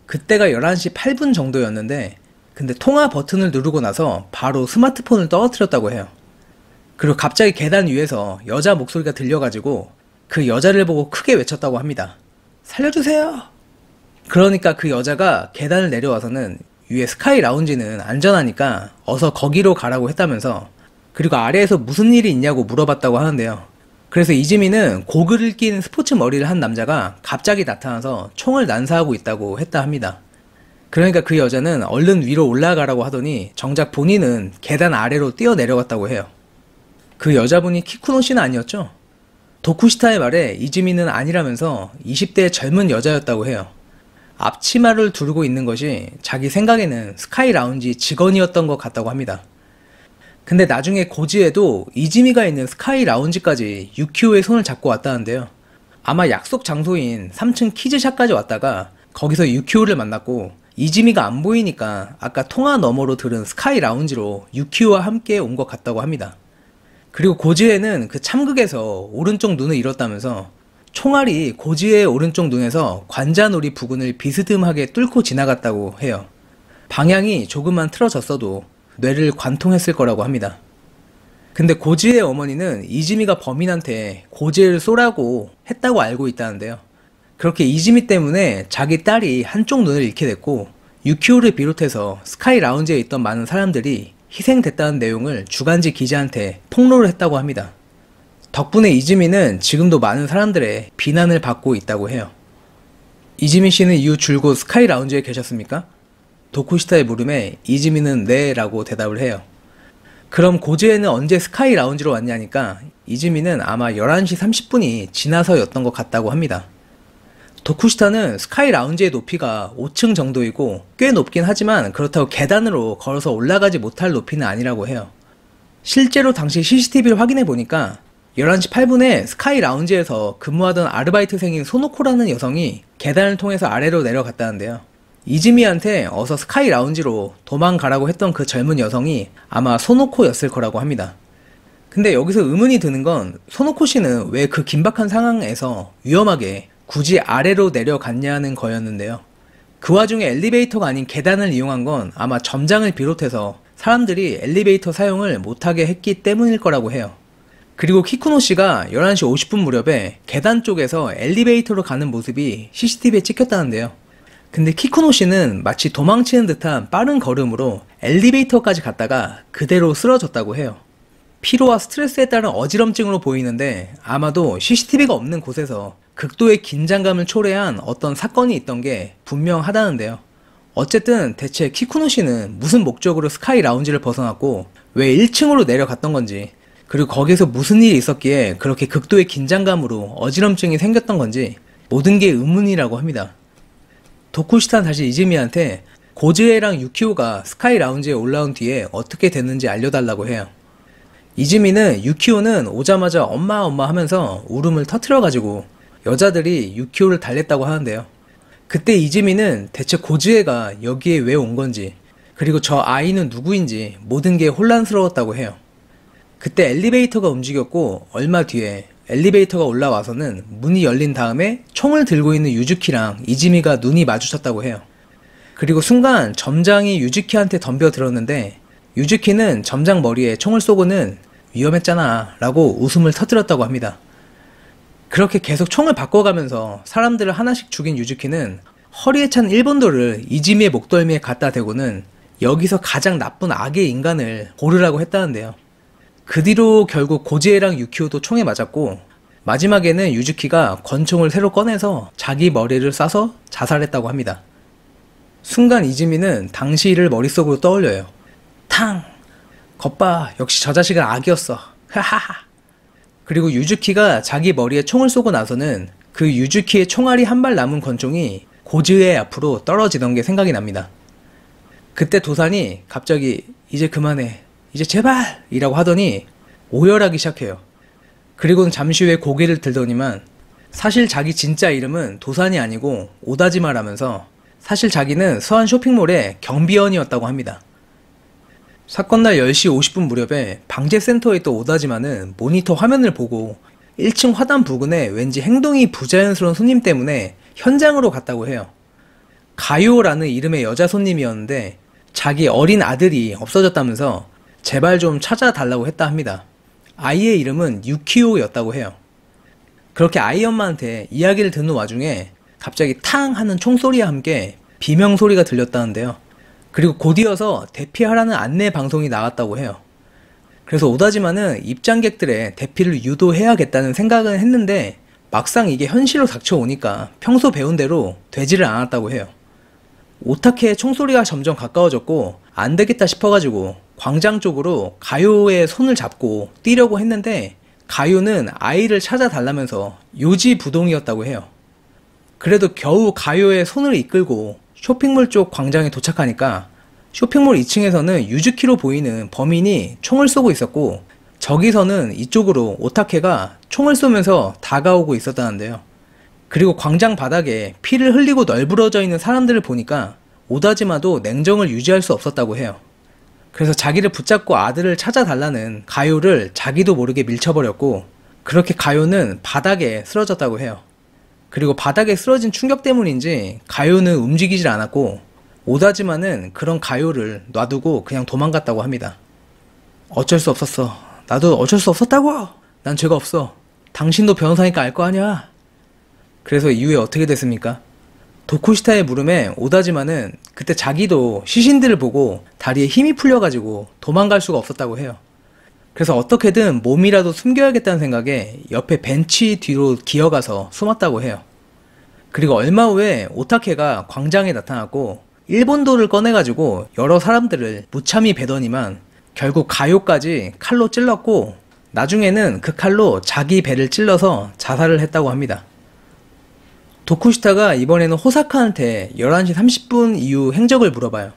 그때가 11시 8분 정도였는데 근데 통화 버튼을 누르고 나서 바로 스마트폰을 떨어뜨렸다고 해요. 그리고 갑자기 계단 위에서 여자 목소리가 들려가지고 그 여자를 보고 크게 외쳤다고 합니다. 살려주세요! 그러니까 그 여자가 계단을 내려와서는 위에 스카이 라운지는 안전하니까 어서 거기로 가라고 했다면서 그리고 아래에서 무슨 일이 있냐고 물어봤다고 하는데요. 그래서 이지미는 고글을 낀 스포츠 머리를 한 남자가 갑자기 나타나서 총을 난사하고 있다고 했다 합니다. 그러니까 그 여자는 얼른 위로 올라가라고 하더니 정작 본인은 계단 아래로 뛰어내려갔다고 해요. 그 여자분이 키쿠노 씨는 아니었죠? 도쿠시타의 말에 이지미는 아니라면서 20대 젊은 여자였다고 해요. 앞치마를 두르고 있는 것이 자기 생각에는 스카이 라운지 직원이었던 것 같다고 합니다. 근데 나중에 고지에도 이지미가 있는 스카이 라운지까지 유키오의 손을 잡고 왔다는데요. 아마 약속 장소인 3층 키즈샵까지 왔다가 거기서 유키오를 만났고 이지미가 안 보이니까 아까 통화 너머로 들은 스카이 라운지로 유키오와 함께 온 것 같다고 합니다. 그리고 고지에는 그 참극에서 오른쪽 눈을 잃었다면서 총알이 고지의 오른쪽 눈에서 관자놀이 부근을 비스듬하게 뚫고 지나갔다고 해요. 방향이 조금만 틀어졌어도 뇌를 관통했을 거라고 합니다. 근데 고지의 어머니는 이지미가 범인한테 고지를 쏘라고 했다고 알고 있다는데요. 그렇게 이지미 때문에 자기 딸이 한쪽 눈을 잃게 됐고 유키오를 비롯해서 스카이 라운지에 있던 많은 사람들이 희생됐다는 내용을 주간지 기자한테 폭로를 했다고 합니다. 덕분에 이지미는 지금도 많은 사람들의 비난을 받고 있다고 해요. 이지미 씨는 이후 줄곧 스카이 라운지에 계셨습니까? 도쿠시타의 물음에 이지미는 네 라고 대답을 해요. 그럼 고지에는 언제 스카이 라운지로 왔냐니까 이지미는 아마 11시 30분이 지나서였던 것 같다고 합니다. 도쿠시타는 스카이 라운지의 높이가 5층 정도이고 꽤 높긴 하지만 그렇다고 계단으로 걸어서 올라가지 못할 높이는 아니라고 해요. 실제로 당시 CCTV를 확인해 보니까 11시 8분에 스카이 라운지에서 근무하던 아르바이트생인 소노코라는 여성이 계단을 통해서 아래로 내려갔다는데요. 이지미한테 어서 스카이 라운지로 도망가라고 했던 그 젊은 여성이 아마 소노코였을 거라고 합니다. 근데 여기서 의문이 드는 건 소노코 씨는 왜 그 긴박한 상황에서 위험하게 굳이 아래로 내려갔냐는 거였는데요. 그 와중에 엘리베이터가 아닌 계단을 이용한 건 아마 점장을 비롯해서 사람들이 엘리베이터 사용을 못하게 했기 때문일 거라고 해요. 그리고 키쿠노 씨가 11시 50분 무렵에 계단 쪽에서 엘리베이터로 가는 모습이 CCTV에 찍혔다는데요. 근데 키쿠노 씨는 마치 도망치는 듯한 빠른 걸음으로 엘리베이터까지 갔다가 그대로 쓰러졌다고 해요. 피로와 스트레스에 따른 어지럼증으로 보이는데 아마도 CCTV가 없는 곳에서 극도의 긴장감을 초래한 어떤 사건이 있던 게 분명하다는데요. 어쨌든 대체 키쿠노 씨는 무슨 목적으로 스카이 라운지를 벗어났고 왜 1층으로 내려갔던 건지 그리고 거기서 무슨 일이 있었기에 그렇게 극도의 긴장감으로 어지럼증이 생겼던 건지 모든 게 의문이라고 합니다. 도쿠시타는 다시 이지미한테 고즈에랑 유키오가 스카이 라운지에 올라온 뒤에 어떻게 됐는지 알려달라고 해요. 이지미는 유키오는 오자마자 엄마 하면서 울음을 터뜨려가지고 여자들이 유키오를 달랬다고 하는데요. 그때 이지미는 대체 고즈에가 여기에 왜 온 건지 그리고 저 아이는 누구인지 모든 게 혼란스러웠다고 해요. 그때 엘리베이터가 움직였고 얼마 뒤에 엘리베이터가 올라와서는 문이 열린 다음에 총을 들고 있는 유즈키랑 이지미가 눈이 마주쳤다고 해요. 그리고 순간 점장이 유즈키한테 덤벼들었는데 유즈키는 점장 머리에 총을 쏘고는 위험했잖아 라고 웃음을 터뜨렸다고 합니다. 그렇게 계속 총을 바꿔가면서 사람들을 하나씩 죽인 유즈키는 허리에 찬 1본도를 이지미의 목덜미에 갖다 대고는 여기서 가장 나쁜 악의 인간을 고르라고 했다는데요. 그 뒤로 결국 고지에랑 유키오도 총에 맞았고 마지막에는 유즈키가 권총을 새로 꺼내서 자기 머리를 쏴서 자살했다고 합니다. 순간 이지미는 당시 일을 머릿속으로 떠올려요. 탕! 겉봐, 역시 저 자식은 악이었어. 하하하. 그리고 유즈키가 자기 머리에 총을 쏘고 나서는 그 유즈키의 총알이 한 발 남은 권총이 고지의 앞으로 떨어지던 게 생각이 납니다. 그때 도산이 갑자기 이제 그만해, 이제 제발! 이라고 하더니 오열하기 시작해요. 그리고는 잠시 후에 고개를 들더니만 사실 자기 진짜 이름은 도산이 아니고 오다지마라면서 사실 자기는 서안 쇼핑몰의 경비원이었다고 합니다. 사건 날 10시 50분 무렵에 방제센터에 있던 오다지마는 모니터 화면을 보고 1층 화단 부근에 왠지 행동이 부자연스러운 손님 때문에 현장으로 갔다고 해요. 가요라는 이름의 여자 손님이었는데 자기 어린 아들이 없어졌다면서 제발 좀 찾아달라고 했다 합니다. 아이의 이름은 유키오였다고 해요. 그렇게 아이 엄마한테 이야기를 듣는 와중에 갑자기 탕 하는 총소리와 함께 비명소리가 들렸다는데요. 그리고 곧이어서 대피하라는 안내 방송이 나왔다고 해요. 그래서 오다지마는 입장객들의 대피를 유도해야겠다는 생각은 했는데 막상 이게 현실로 닥쳐오니까 평소 배운 대로 되지를 않았다고 해요. 오타케의 총소리가 점점 가까워졌고 안 되겠다 싶어가지고 광장 쪽으로 가요의 손을 잡고 뛰려고 했는데 가요는 아이를 찾아달라면서 요지부동이었다고 해요. 그래도 겨우 가요의 손을 이끌고 쇼핑몰 쪽 광장에 도착하니까 쇼핑몰 2층에서는 유즈키로 보이는 범인이 총을 쏘고 있었고 저기서는 이쪽으로 오타케가 총을 쏘면서 다가오고 있었다는데요. 그리고 광장 바닥에 피를 흘리고 널브러져 있는 사람들을 보니까 오다지마도 냉정을 유지할 수 없었다고 해요. 그래서 자기를 붙잡고 아들을 찾아달라는 가요를 자기도 모르게 밀쳐버렸고 그렇게 가요는 바닥에 쓰러졌다고 해요. 그리고 바닥에 쓰러진 충격 때문인지 가요는 움직이질 않았고 오다지마는 그런 가요를 놔두고 그냥 도망갔다고 합니다. 어쩔 수 없었어. 나도 어쩔 수 없었다고! 난 죄가 없어. 당신도 변호사니까 알 거 아니야. 그래서 이후에 어떻게 됐습니까? 도쿠시타의 물음에 오다지마는 그때 자기도 시신들을 보고 다리에 힘이 풀려가지고 도망갈 수가 없었다고 해요. 그래서 어떻게든 몸이라도 숨겨야겠다는 생각에 옆에 벤치 뒤로 기어가서 숨었다고 해요. 그리고 얼마 후에 오타케가 광장에 나타났고 일본도를 꺼내가지고 여러 사람들을 무참히 베더니만 결국 가요까지 칼로 찔렀고 나중에는 그 칼로 자기 배를 찔러서 자살을 했다고 합니다. 도쿠시타가 이번에는 호사카한테 11시 30분 이후 행적을 물어봐요.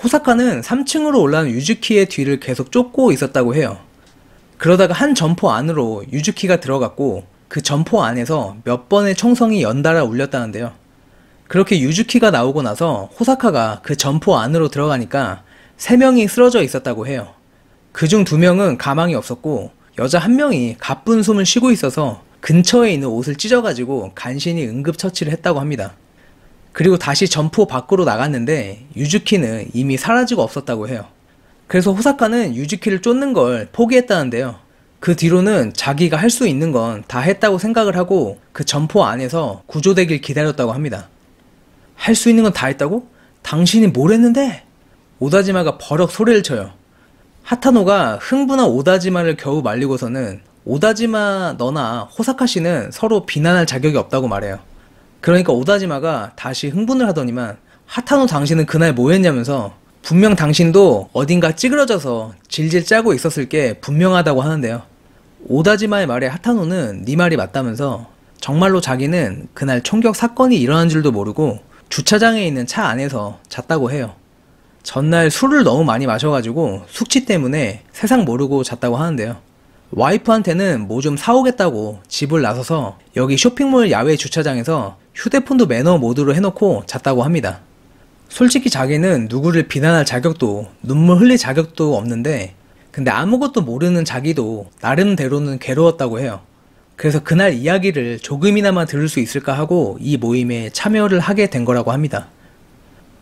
호사카는 3층으로 올라온 유즈키의 뒤를 계속 쫓고 있었다고 해요. 그러다가 한 점포 안으로 유즈키가 들어갔고 그 점포 안에서 몇 번의 총성이 연달아 울렸다는데요. 그렇게 유즈키가 나오고 나서 호사카가 그 점포 안으로 들어가니까 3명이 쓰러져 있었다고 해요. 그중 2명은 가망이 없었고 여자 1명이 가쁜 숨을 쉬고 있어서 근처에 있는 옷을 찢어가지고 간신히 응급처치를 했다고 합니다. 그리고 다시 점포 밖으로 나갔는데 유즈키는 이미 사라지고 없었다고 해요. 그래서 호사카는 유즈키를 쫓는 걸 포기했다는데요. 그 뒤로는 자기가 할 수 있는 건 다 했다고 생각을 하고 그 점포 안에서 구조되길 기다렸다고 합니다. 할 수 있는 건 다 했다고? 당신이 뭘 했는데? 오다지마가 버럭 소리를 쳐요. 하타노가 흥분한 오다지마를 겨우 말리고서는 오다지마 너나 호사카 씨는 서로 비난할 자격이 없다고 말해요. 그러니까 오다지마가 다시 흥분을 하더니만 하타노 당신은 그날 뭐 했냐면서 분명 당신도 어딘가 찌그러져서 질질 짜고 있었을 게 분명하다고 하는데요. 오다지마의 말에 하타노는 네 말이 맞다면서 정말로 자기는 그날 총격 사건이 일어난 줄도 모르고 주차장에 있는 차 안에서 잤다고 해요. 전날 술을 너무 많이 마셔가지고 숙취 때문에 세상 모르고 잤다고 하는데요. 와이프한테는 뭐 좀 사오겠다고 집을 나서서 여기 쇼핑몰 야외 주차장에서 휴대폰도 매너 모드로 해놓고 잤다고 합니다. 솔직히 자기는 누구를 비난할 자격도 눈물 흘릴 자격도 없는데 근데 아무것도 모르는 자기도 나름대로는 괴로웠다고 해요. 그래서 그날 이야기를 조금이나마 들을 수 있을까 하고 이 모임에 참여를 하게 된 거라고 합니다.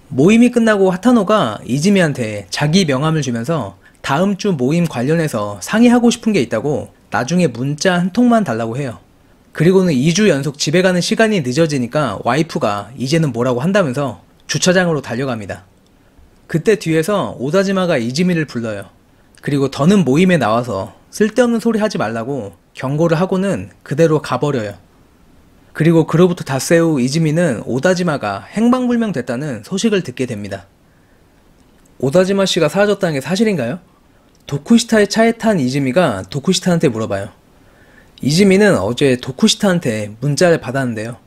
모임이 끝나고 하타노가 이즈미한테 자기 명함을 주면서 다음 주 모임 관련해서 상의하고 싶은 게 있다고 나중에 문자 한 통만 달라고 해요. 그리고는 2주 연속 집에 가는 시간이 늦어지니까 와이프가 이제는 뭐라고 한다면서 주차장으로 달려갑니다. 그때 뒤에서 오다지마가 이즈미를 불러요. 그리고 더는 모임에 나와서 쓸데없는 소리 하지 말라고 경고를 하고는 그대로 가버려요. 그리고 그로부터 닷새 후 이즈미는 오다지마가 행방불명 됐다는 소식을 듣게 됩니다. 오다지마 씨가 사라졌다는 게 사실인가요? 도쿠시타의 차에 탄 이즈미가 도쿠시타한테 물어봐요. 이즈미는 어제 도쿠시타한테 문자를 받았는데요.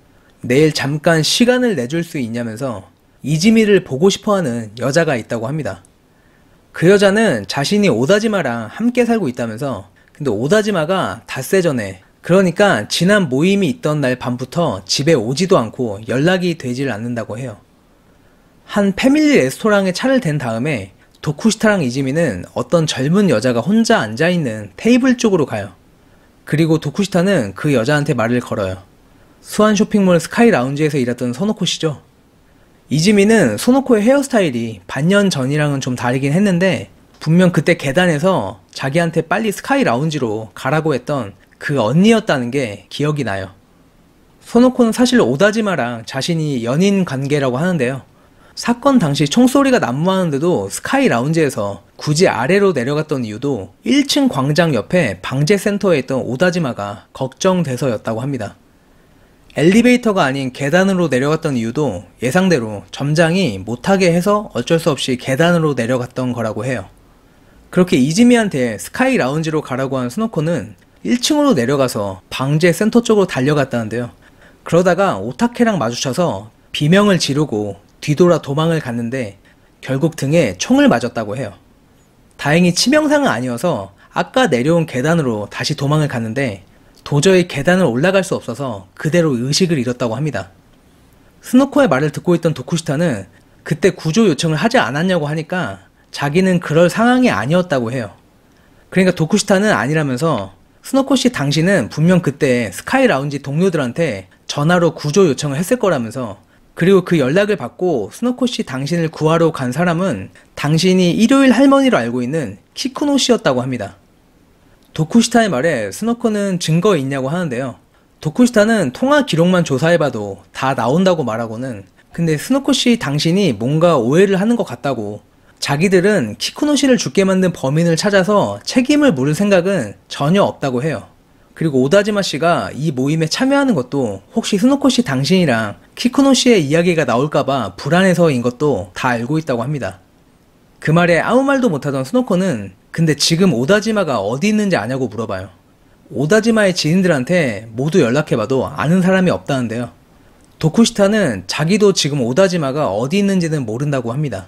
내일 잠깐 시간을 내줄 수 있냐면서 이즈미를 보고 싶어하는 여자가 있다고 합니다. 그 여자는 자신이 오다지마랑 함께 살고 있다면서 근데 오다지마가 닷새 전에 그러니까 지난 모임이 있던 날 밤부터 집에 오지도 않고 연락이 되질 않는다고 해요. 한 패밀리 레스토랑에 차를 댄 다음에 도쿠시타랑 이즈미는 어떤 젊은 여자가 혼자 앉아있는 테이블 쪽으로 가요. 그리고 도쿠시타는 그 여자한테 말을 걸어요. 수완 쇼핑몰 스카이 라운지에서 일했던 소노코 씨죠. 이즈미는 소노코의 헤어스타일이 반년 전이랑은 좀 다르긴 했는데 분명 그때 계단에서 자기한테 빨리 스카이 라운지로 가라고 했던 그 언니였다는 게 기억이 나요. 소노코는 사실 오다지마랑 자신이 연인 관계라고 하는데요. 사건 당시 총소리가 난무하는데도 스카이 라운지에서 굳이 아래로 내려갔던 이유도 1층 광장 옆에 방제센터에 있던 오다지마가 걱정돼서였다고 합니다. 엘리베이터가 아닌 계단으로 내려갔던 이유도 예상대로 점장이 못하게 해서 어쩔 수 없이 계단으로 내려갔던 거라고 해요. 그렇게 이즈미한테 스카이 라운지로 가라고 한 스노코는 1층으로 내려가서 방제센터 쪽으로 달려갔다는데요. 그러다가 오타케랑 마주쳐서 비명을 지르고 뒤돌아 도망을 갔는데 결국 등에 총을 맞았다고 해요. 다행히 치명상은 아니어서 아까 내려온 계단으로 다시 도망을 갔는데 도저히 계단을 올라갈 수 없어서 그대로 의식을 잃었다고 합니다. 스노코의 말을 듣고 있던 도쿠시타는 그때 구조 요청을 하지 않았냐고 하니까 자기는 그럴 상황이 아니었다고 해요. 그러니까 도쿠시타는 아니라면서 스노코 씨 당신은 분명 그때 스카이 라운지 동료들한테 전화로 구조 요청을 했을 거라면서 그리고 그 연락을 받고 스노코 씨 당신을 구하러 간 사람은 당신이 일요일 할머니로 알고 있는 키쿠노 씨였다고 합니다. 도쿠시타의 말에 스노코는 증거 있냐고 하는데요. 도쿠시타는 통화 기록만 조사해봐도 다 나온다고 말하고는 근데 스노코 씨 당신이 뭔가 오해를 하는 것 같다고 자기들은 키쿠노 씨를 죽게 만든 범인을 찾아서 책임을 물을 생각은 전혀 없다고 해요. 그리고 오다지마 씨가 이 모임에 참여하는 것도 혹시 스노코 씨 당신이랑 키쿠노 씨의 이야기가 나올까봐 불안해서인 것도 다 알고 있다고 합니다. 그 말에 아무 말도 못하던 스노코는 근데 지금 오다지마가 어디 있는지 아냐고 물어봐요. 오다지마의 지인들한테 모두 연락해봐도 아는 사람이 없다는데요. 도쿠시타는 자기도 지금 오다지마가 어디 있는지는 모른다고 합니다.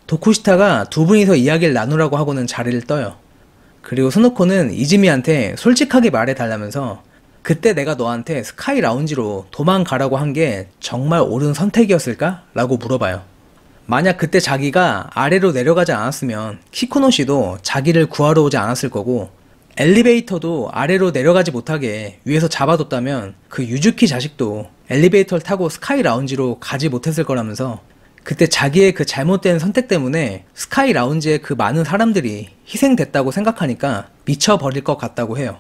도쿠시타가 두 분이서 이야기를 나누라고 하고는 자리를 떠요. 그리고 스노코는 이즈미한테 솔직하게 말해달라면서 그때 내가 너한테 스카이 라운지로 도망가라고 한 게 정말 옳은 선택이었을까? 라고 물어봐요. 만약 그때 자기가 아래로 내려가지 않았으면 키쿠노 씨도 자기를 구하러 오지 않았을 거고 엘리베이터도 아래로 내려가지 못하게 위에서 잡아뒀다면 그 유즈키 자식도 엘리베이터를 타고 스카이 라운지로 가지 못했을 거라면서 그때 자기의 그 잘못된 선택 때문에 스카이 라운지에 그 많은 사람들이 희생됐다고 생각하니까 미쳐버릴 것 같다고 해요.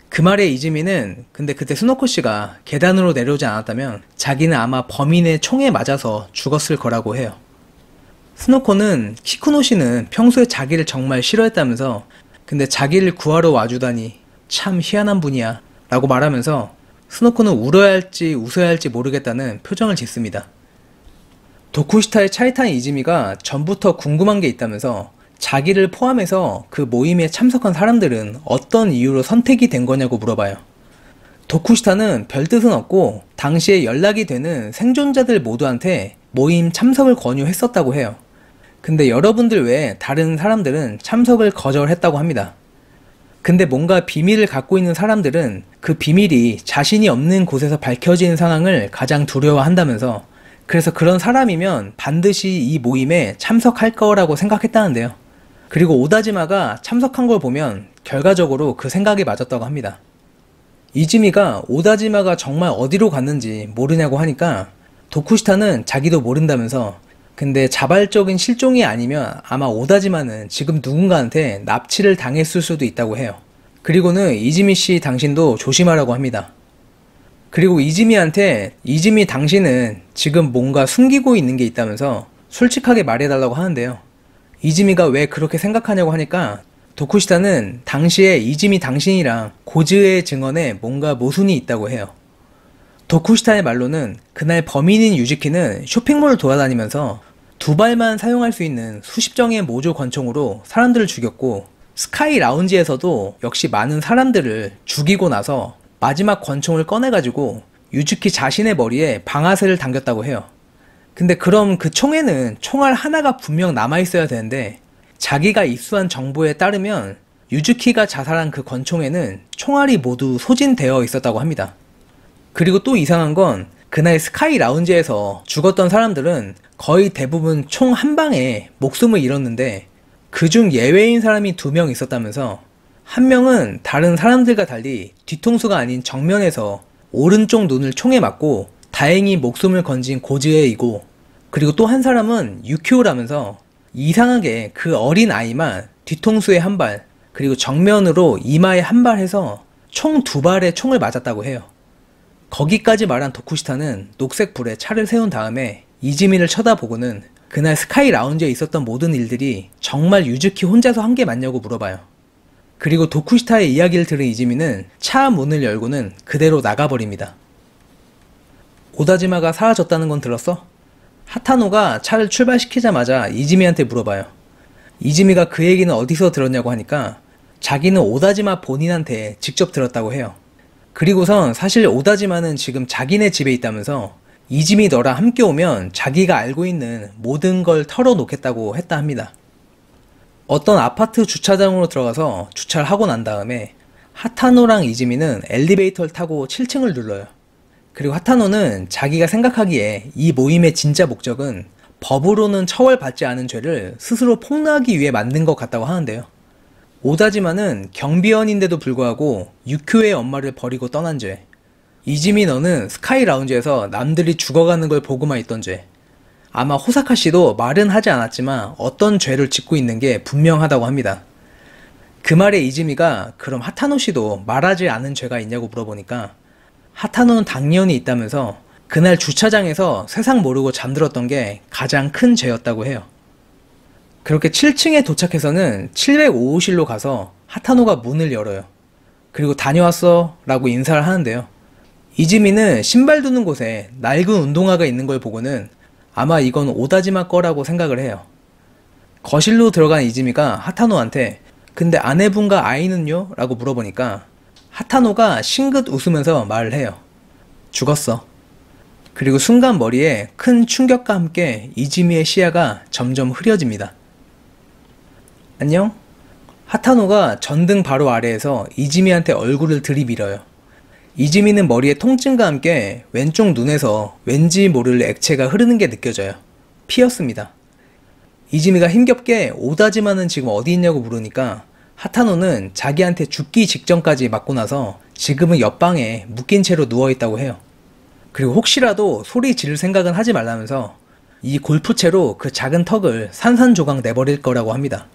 그 말에 이즈미는 근데 그때 스노코 씨가 계단으로 내려오지 않았다면 자기는 아마 범인의 총에 맞아서 죽었을 거라고 해요. 스노코는 키쿠노 씨는 평소에 자기를 정말 싫어했다면서 근데 자기를 구하러 와주다니 참 희한한 분이야 라고 말하면서 스노코는 울어야 할지 웃어야 할지 모르겠다는 표정을 짓습니다. 도쿠시타의 차에 탄 이즈미가 전부터 궁금한 게 있다면서 자기를 포함해서 그 모임에 참석한 사람들은 어떤 이유로 선택이 된 거냐고 물어봐요. 도쿠시타는 별뜻은 없고 당시에 연락이 되는 생존자들 모두한테 모임 참석을 권유했었다고 해요. 근데 여러분들 외에 다른 사람들은 참석을 거절했다고 합니다. 근데 뭔가 비밀을 갖고 있는 사람들은 그 비밀이 자신이 없는 곳에서 밝혀지는 상황을 가장 두려워한다면서 그래서 그런 사람이면 반드시 이 모임에 참석할 거라고 생각했다는데요. 그리고 오다지마가 참석한 걸 보면 결과적으로 그 생각이 맞았다고 합니다. 이즈미가 오다지마가 정말 어디로 갔는지 모르냐고 하니까 도쿠시타는 자기도 모른다면서, 근데 자발적인 실종이 아니면 아마 오다지마는 지금 누군가한테 납치를 당했을 수도 있다고 해요. 그리고는 이즈미 씨 당신도 조심하라고 합니다. 그리고 이즈미한테 이즈미 당신은 지금 뭔가 숨기고 있는 게 있다면서 솔직하게 말해달라고 하는데요. 이즈미가 왜 그렇게 생각하냐고 하니까 도쿠시타는 당시에 이즈미 당신이랑 고즈의 증언에 뭔가 모순이 있다고 해요. 도쿠시타의 말로는 그날 범인인 유즈키는 쇼핑몰을 돌아다니면서 두 발만 사용할 수 있는 수십 정의 모조 권총으로 사람들을 죽였고, 스카이 라운지에서도 역시 많은 사람들을 죽이고 나서 마지막 권총을 꺼내가지고 유즈키 자신의 머리에 방아쇠를 당겼다고 해요. 근데 그럼 그 총에는 총알 하나가 분명 남아있어야 되는데, 자기가 입수한 정보에 따르면 유즈키가 자살한 그 권총에는 총알이 모두 소진되어 있었다고 합니다. 그리고 또 이상한 건 그날 스카이 라운지에서 죽었던 사람들은 거의 대부분 총 한 방에 목숨을 잃었는데, 그중 예외인 사람이 2명 있었다면서, 한 명은 다른 사람들과 달리 뒤통수가 아닌 정면에서 오른쪽 눈을 총에 맞고 다행히 목숨을 건진 고즈에이고, 그리고 또 한 사람은 유키오라면서 이상하게 그 어린 아이만 뒤통수에 한 발, 그리고 정면으로 이마에 한 발 해서 총 2발의 총을 맞았다고 해요. 거기까지 말한 도쿠시타는 녹색 불에 차를 세운 다음에 이즈미를 쳐다보고는 그날 스카이 라운지에 있었던 모든 일들이 정말 유즈키 혼자서 한 게 맞냐고 물어봐요. 그리고 도쿠시타의 이야기를 들은 이즈미는 차 문을 열고는 그대로 나가버립니다. 오다지마가 사라졌다는 건 들었어? 하타노가 차를 출발시키자마자 이즈미한테 물어봐요. 이즈미가 그 얘기는 어디서 들었냐고 하니까 자기는 오다지마 본인한테 직접 들었다고 해요. 그리고선 사실 오다지마는 지금 자기네 집에 있다면서 이즈미 너랑 함께 오면 자기가 알고 있는 모든 걸 털어놓겠다고 했다 합니다. 어떤 아파트 주차장으로 들어가서 주차를 하고 난 다음에 하타노랑 이즈미는 엘리베이터를 타고 7층을 눌러요. 그리고 하타노는 자기가 생각하기에 이 모임의 진짜 목적은 법으로는 처벌받지 않은 죄를 스스로 폭로하기 위해 만든 것 같다고 하는데요. 오다지마는 경비원인데도 불구하고 유키오의 엄마를 버리고 떠난 죄, 이즈미 너는 스카이 라운지에서 남들이 죽어가는 걸 보고만 있던 죄, 아마 호사카 씨도 말은 하지 않았지만 어떤 죄를 짓고 있는 게 분명하다고 합니다. 그 말에 이즈미가 그럼 하타노 씨도 말하지 않은 죄가 있냐고 물어보니까 하타노는 당연히 있다면서 그날 주차장에서 세상 모르고 잠들었던 게 가장 큰 죄였다고 해요. 그렇게 7층에 도착해서는 705호실로 가서 하타노가 문을 열어요. 그리고 다녀왔어 라고 인사를 하는데요. 이즈미는 신발 두는 곳에 낡은 운동화가 있는 걸 보고는 아마 이건 오다지마 거라고 생각을 해요. 거실로 들어간 이즈미가 하타노한테 근데 아내분과 아이는요? 라고 물어보니까 하타노가 싱긋 웃으면서 말을 해요. 죽었어. 그리고 순간 머리에 큰 충격과 함께 이즈미의 시야가 점점 흐려집니다. 안녕? 하타노가 전등 바로 아래에서 이즈미한테 얼굴을 들이밀어요. 이즈미는 머리에 통증과 함께 왼쪽 눈에서 왠지 모를 액체가 흐르는 게 느껴져요. 피였습니다. 이즈미가 힘겹게 오다지마는 지금 어디 있냐고 물으니까 하타노는 자기한테 죽기 직전까지 맞고 나서 지금은 옆방에 묶인 채로 누워있다고 해요. 그리고 혹시라도 소리 지를 생각은 하지 말라면서 이 골프채로 그 작은 턱을 산산조각 내버릴 거라고 합니다.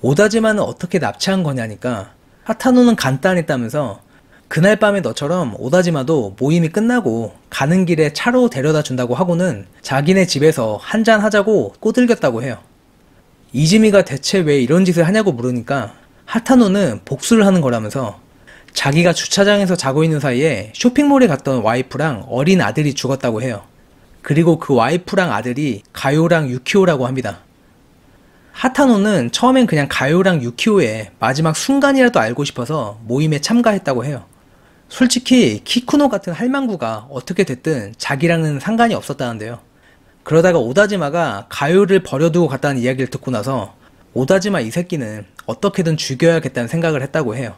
오다지마는 어떻게 납치한 거냐니까 하타노는 간단했다면서 그날 밤에 너처럼 오다지마도 모임이 끝나고 가는 길에 차로 데려다 준다고 하고는 자기네 집에서 한잔 하자고 꼬들겼다고 해요. 이즈미가 대체 왜 이런 짓을 하냐고 물으니까 하타노는 복수를 하는 거라면서 자기가 주차장에서 자고 있는 사이에 쇼핑몰에 갔던 와이프랑 어린 아들이 죽었다고 해요. 그리고 그 와이프랑 아들이 가요랑 유키오라고 합니다. 하타노는 처음엔 그냥 가요랑 유키오의 마지막 순간이라도 알고 싶어서 모임에 참가했다고 해요. 솔직히 키쿠노 같은 할망구가 어떻게 됐든 자기랑은 상관이 없었다는데요. 그러다가 오다지마가 가요를 버려두고 갔다는 이야기를 듣고 나서 오다지마 이 새끼는 어떻게든 죽여야겠다는 생각을 했다고 해요.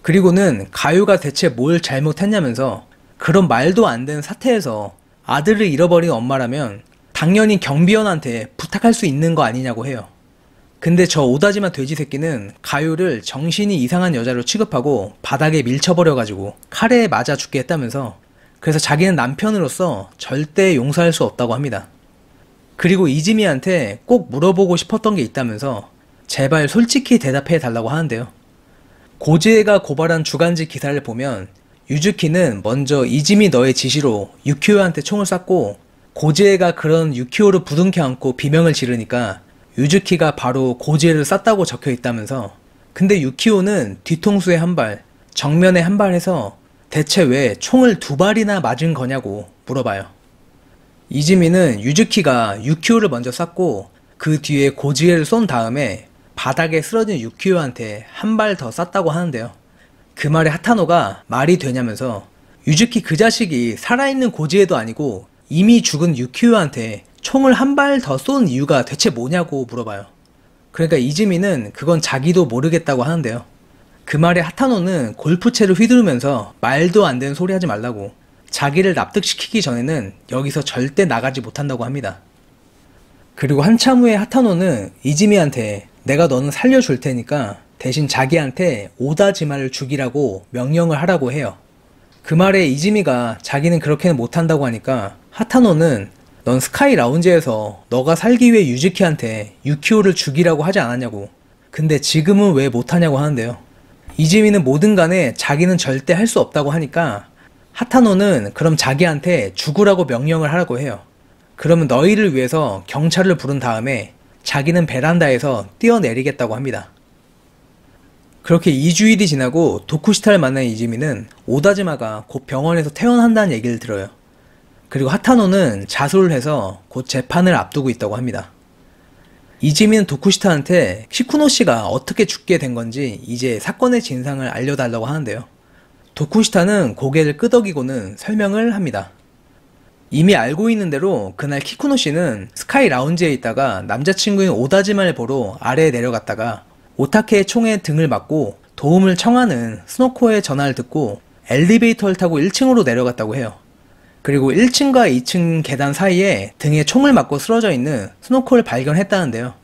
그리고는 가요가 대체 뭘 잘못했냐면서 그런 말도 안 되는 사태에서 아들을 잃어버린 엄마라면 당연히 경비원한테 부탁할 수 있는 거 아니냐고 해요. 근데 저 오다지마 돼지 새끼는 가요를 정신이 이상한 여자로 취급하고 바닥에 밀쳐버려가지고 칼에 맞아 죽게 했다면서, 그래서 자기는 남편으로서 절대 용서할 수 없다고 합니다. 그리고 이지미한테 꼭 물어보고 싶었던 게 있다면서 제발 솔직히 대답해 달라고 하는데요. 고지에가 고발한 주간지 기사를 보면 유즈키는 먼저 이지미 너의 지시로 유키오한테 총을 쐈고, 고지에가 그런 유키오를 부둥켜 안고 비명을 지르니까 유즈키가 바로 고지에를 쐈다고 적혀 있다면서, 근데 유키오는 뒤통수에 한 발, 정면에 한 발 해서 대체 왜 총을 2발이나 맞은 거냐고 물어봐요. 이지미는 유즈키가 유키오를 먼저 쐈고 그 뒤에 고지에를 쏜 다음에 바닥에 쓰러진 유키오한테 한 발 더 쐈다고 하는데요. 그 말에 하타노가 말이 되냐면서, 유즈키 그 자식이 살아있는 고지에도 아니고 이미 죽은 유키오한테 총을 한 발 더 쏜 이유가 대체 뭐냐고 물어봐요. 그러니까 이지미는 그건 자기도 모르겠다고 하는데요. 그 말에 하타노는 골프채를 휘두르면서 말도 안 되는 소리 하지 말라고, 자기를 납득시키기 전에는 여기서 절대 나가지 못한다고 합니다. 그리고 한참 후에 하타노는 이지미한테 내가 너는 살려줄 테니까 대신 자기한테 오다지마를 죽이라고 명령을 하라고 해요. 그 말에 이지미가 자기는 그렇게는 못한다고 하니까 하타노는 넌 스카이 라운지에서 너가 살기 위해 유즈키한테 유키오를 죽이라고 하지 않았냐고, 근데 지금은 왜 못하냐고 하는데요. 이지미는 뭐든 간에 자기는 절대 할 수 없다고 하니까 하타노는 그럼 자기한테 죽으라고 명령을 하라고 해요. 그러면 너희를 위해서 경찰을 부른 다음에 자기는 베란다에서 뛰어내리겠다고 합니다. 그렇게 2주일이 지나고 도쿠시타를 만난 이지미는 오다지마가 곧 병원에서 퇴원한다는 얘기를 들어요. 그리고 하타노는 자수를 해서 곧 재판을 앞두고 있다고 합니다. 이지미는 도쿠시타한테 키쿠노 씨가 어떻게 죽게 된 건지 이제 사건의 진상을 알려달라고 하는데요. 도쿠시타는 고개를 끄덕이고는 설명을 합니다. 이미 알고 있는 대로 그날 키쿠노 씨는 스카이 라운지에 있다가 남자친구인 오다지마를 보러 아래에 내려갔다가 오타케의 총에 등을 맞고 도움을 청하는 스노코의 전화를 듣고 엘리베이터를 타고 1층으로 내려갔다고 해요. 그리고 1층과 2층 계단 사이에 등에 총을 맞고 쓰러져 있는 스노코를 발견했다는데요.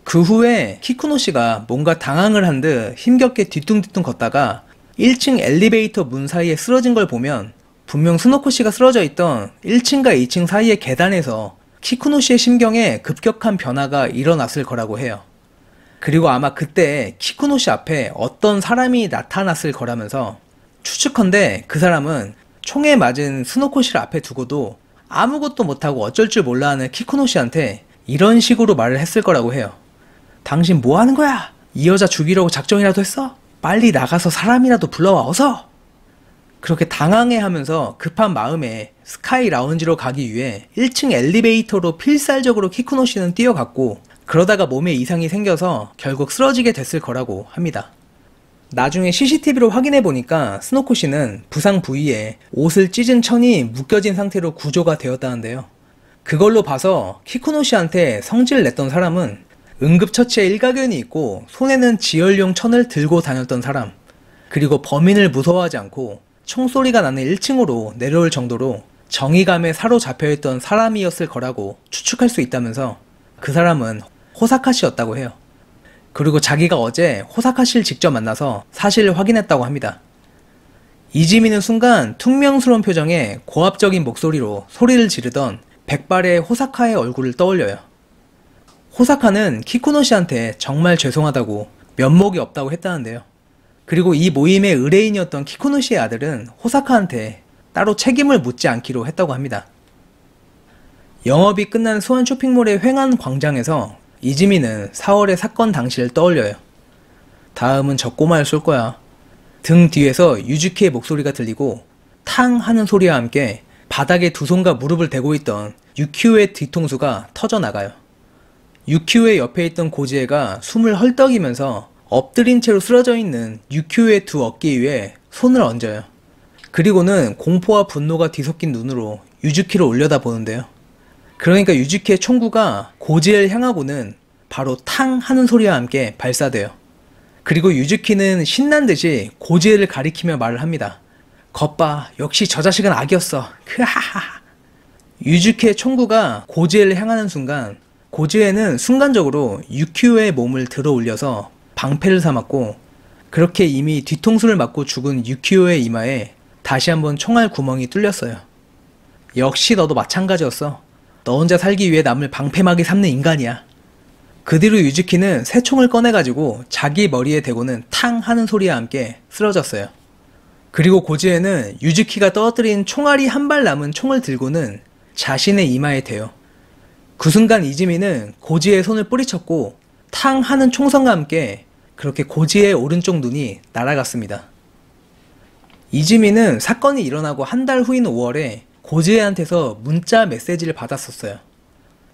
그 후에 키쿠노 씨가 뭔가 당황을 한 듯 힘겹게 뒤뚱뒤뚱 걷다가 1층 엘리베이터 문 사이에 쓰러진 걸 보면 분명 스노코 씨가 쓰러져 있던 1층과 2층 사이의 계단에서 키쿠노 씨의 심경에 급격한 변화가 일어났을 거라고 해요. 그리고 아마 그때 키쿠노 씨 앞에 어떤 사람이 나타났을 거라면서 추측컨대 그 사람은 총에 맞은 스노코 씨를 앞에 두고도 아무것도 못하고 어쩔 줄 몰라 하는 키쿠노 씨한테 이런 식으로 말을 했을 거라고 해요. 당신 뭐 하는 거야? 이 여자 죽이려고 작정이라도 했어? 빨리 나가서 사람이라도 불러와 어서! 그렇게 당황해 하면서 급한 마음에 스카이 라운지로 가기 위해 1층 엘리베이터로 필살적으로 키쿠노 씨는 뛰어갔고, 그러다가 몸에 이상이 생겨서 결국 쓰러지게 됐을 거라고 합니다. 나중에 CCTV로 확인해 보니까 스노코 씨는 부상 부위에 옷을 찢은 천이 묶여진 상태로 구조가 되었다는데요. 그걸로 봐서 키쿠노 씨한테 성질을 냈던 사람은 응급처치에 일가견이 있고 손에는 지혈용 천을 들고 다녔던 사람, 그리고 범인을 무서워하지 않고 총소리가 나는 1층으로 내려올 정도로 정의감에 사로잡혀있던 사람이었을 거라고 추측할 수 있다면서 그 사람은 호사카 씨였다고 해요. 그리고 자기가 어제 호사카 씨를 직접 만나서 사실을 확인했다고 합니다. 이지미는 순간 퉁명스러운 표정에 고압적인 목소리로 소리를 지르던 백발의 호사카의 얼굴을 떠올려요. 호사카는 키쿠노 씨한테 정말 죄송하다고 면목이 없다고 했다는데요. 그리고 이 모임의 의뢰인이었던 키쿠노 씨의 아들은 호사카한테 따로 책임을 묻지 않기로 했다고 합니다. 영업이 끝난 수원 쇼핑몰의 횡한 광장에서 이지미는 4월의 사건 당시를 떠올려요. 다음은 저 꼬마를 쏠 거야. 등 뒤에서 유즈키의 목소리가 들리고 탕 하는 소리와 함께 바닥에 두 손과 무릎을 대고 있던 유키오의 뒤통수가 터져나가요. 유키오의 옆에 있던 고지에가 숨을 헐떡이면서 엎드린 채로 쓰러져 있는 유키오의 두 어깨 위에 손을 얹어요. 그리고는 공포와 분노가 뒤섞인 눈으로 유즈키를 올려다보는데요. 그러니까 유즈키의 총구가 고지를 향하고는 바로 탕 하는 소리와 함께 발사돼요. 그리고 유즈키는 신난 듯이 고지를 가리키며 말을 합니다. 겉봐, 역시 저 자식은 악이었어. 크하하. 유즈키의 총구가 고지에를 향하는 순간 고지에는 순간적으로 유키오의 몸을 들어 올려서 방패를 삼았고, 그렇게 이미 뒤통수를 맞고 죽은 유키오의 이마에 다시 한번 총알 구멍이 뚫렸어요. 역시 너도 마찬가지였어. 너 혼자 살기 위해 남을 방패막이 삼는 인간이야. 그 뒤로 유즈키는 새 총을 꺼내가지고 자기 머리에 대고는 탕 하는 소리와 함께 쓰러졌어요. 그리고 고지에는 유즈키가 떨어뜨린 총알이 한 발 남은 총을 들고는 자신의 이마에 대요. 그 순간 이즈미는 고지의 손을 뿌리쳤고 탕 하는 총성과 함께 그렇게 고지의 오른쪽 눈이 날아갔습니다. 이즈미는 사건이 일어나고 한 달 후인 5월에 고지에한테서 문자 메시지를 받았었어요.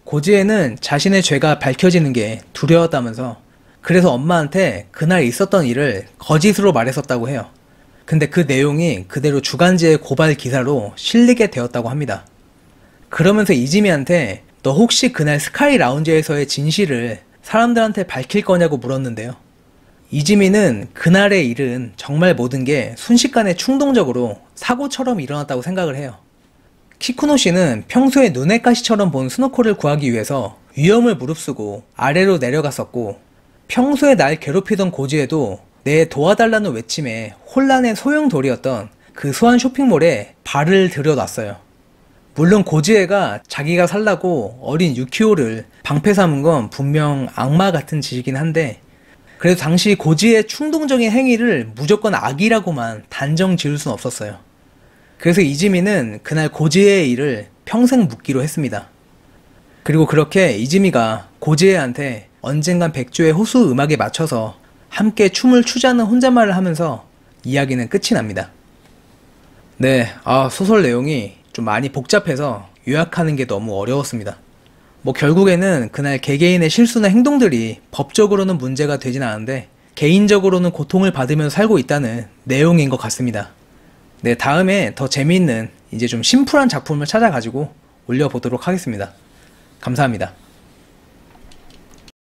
고지에는 자신의 죄가 밝혀지는 게 두려웠다면서, 그래서 엄마한테 그날 있었던 일을 거짓으로 말했었다고 해요. 근데 그 내용이 그대로 주간지의 고발 기사로 실리게 되었다고 합니다. 그러면서 이즈미한테 너 혹시 그날 스카이 라운지에서의 진실을 사람들한테 밝힐 거냐고 물었는데요. 이즈미는 그날의 일은 정말 모든 게 순식간에 충동적으로 사고처럼 일어났다고 생각을 해요. 키쿠노 씨는 평소에 눈의 가시처럼 본 스노코를 구하기 위해서 위험을 무릅쓰고 아래로 내려갔었고, 평소에 날 괴롭히던 고지에도 내 도와달라는 외침에 혼란의 소용돌이였던 그 수완 쇼핑몰에 발을 들여놨어요. 물론 고지에가 자기가 살라고 어린 유키오를 방패 삼은 건 분명 악마 같은 짓이긴 한데, 그래도 당시 고지의 충동적인 행위를 무조건 악이라고만 단정 지을 순 없었어요. 그래서 이즈미는 그날 고지에의 일을 평생 묻기로 했습니다. 그리고 그렇게 이즈미가 고지에한테 언젠간 백조의 호수 음악에 맞춰서 함께 춤을 추자는 혼잣말을 하면서 이야기는 끝이 납니다. 네, 소설 내용이 좀 많이 복잡해서 요약하는 게 너무 어려웠습니다. 결국에는 그날 개개인의 실수나 행동들이 법적으로는 문제가 되진 않은데 개인적으로는 고통을 받으면서 살고 있다는 내용인 것 같습니다. 네, 다음에 더 재미있는 이제 좀 심플한 작품을 찾아가지고 올려보도록 하겠습니다. 감사합니다.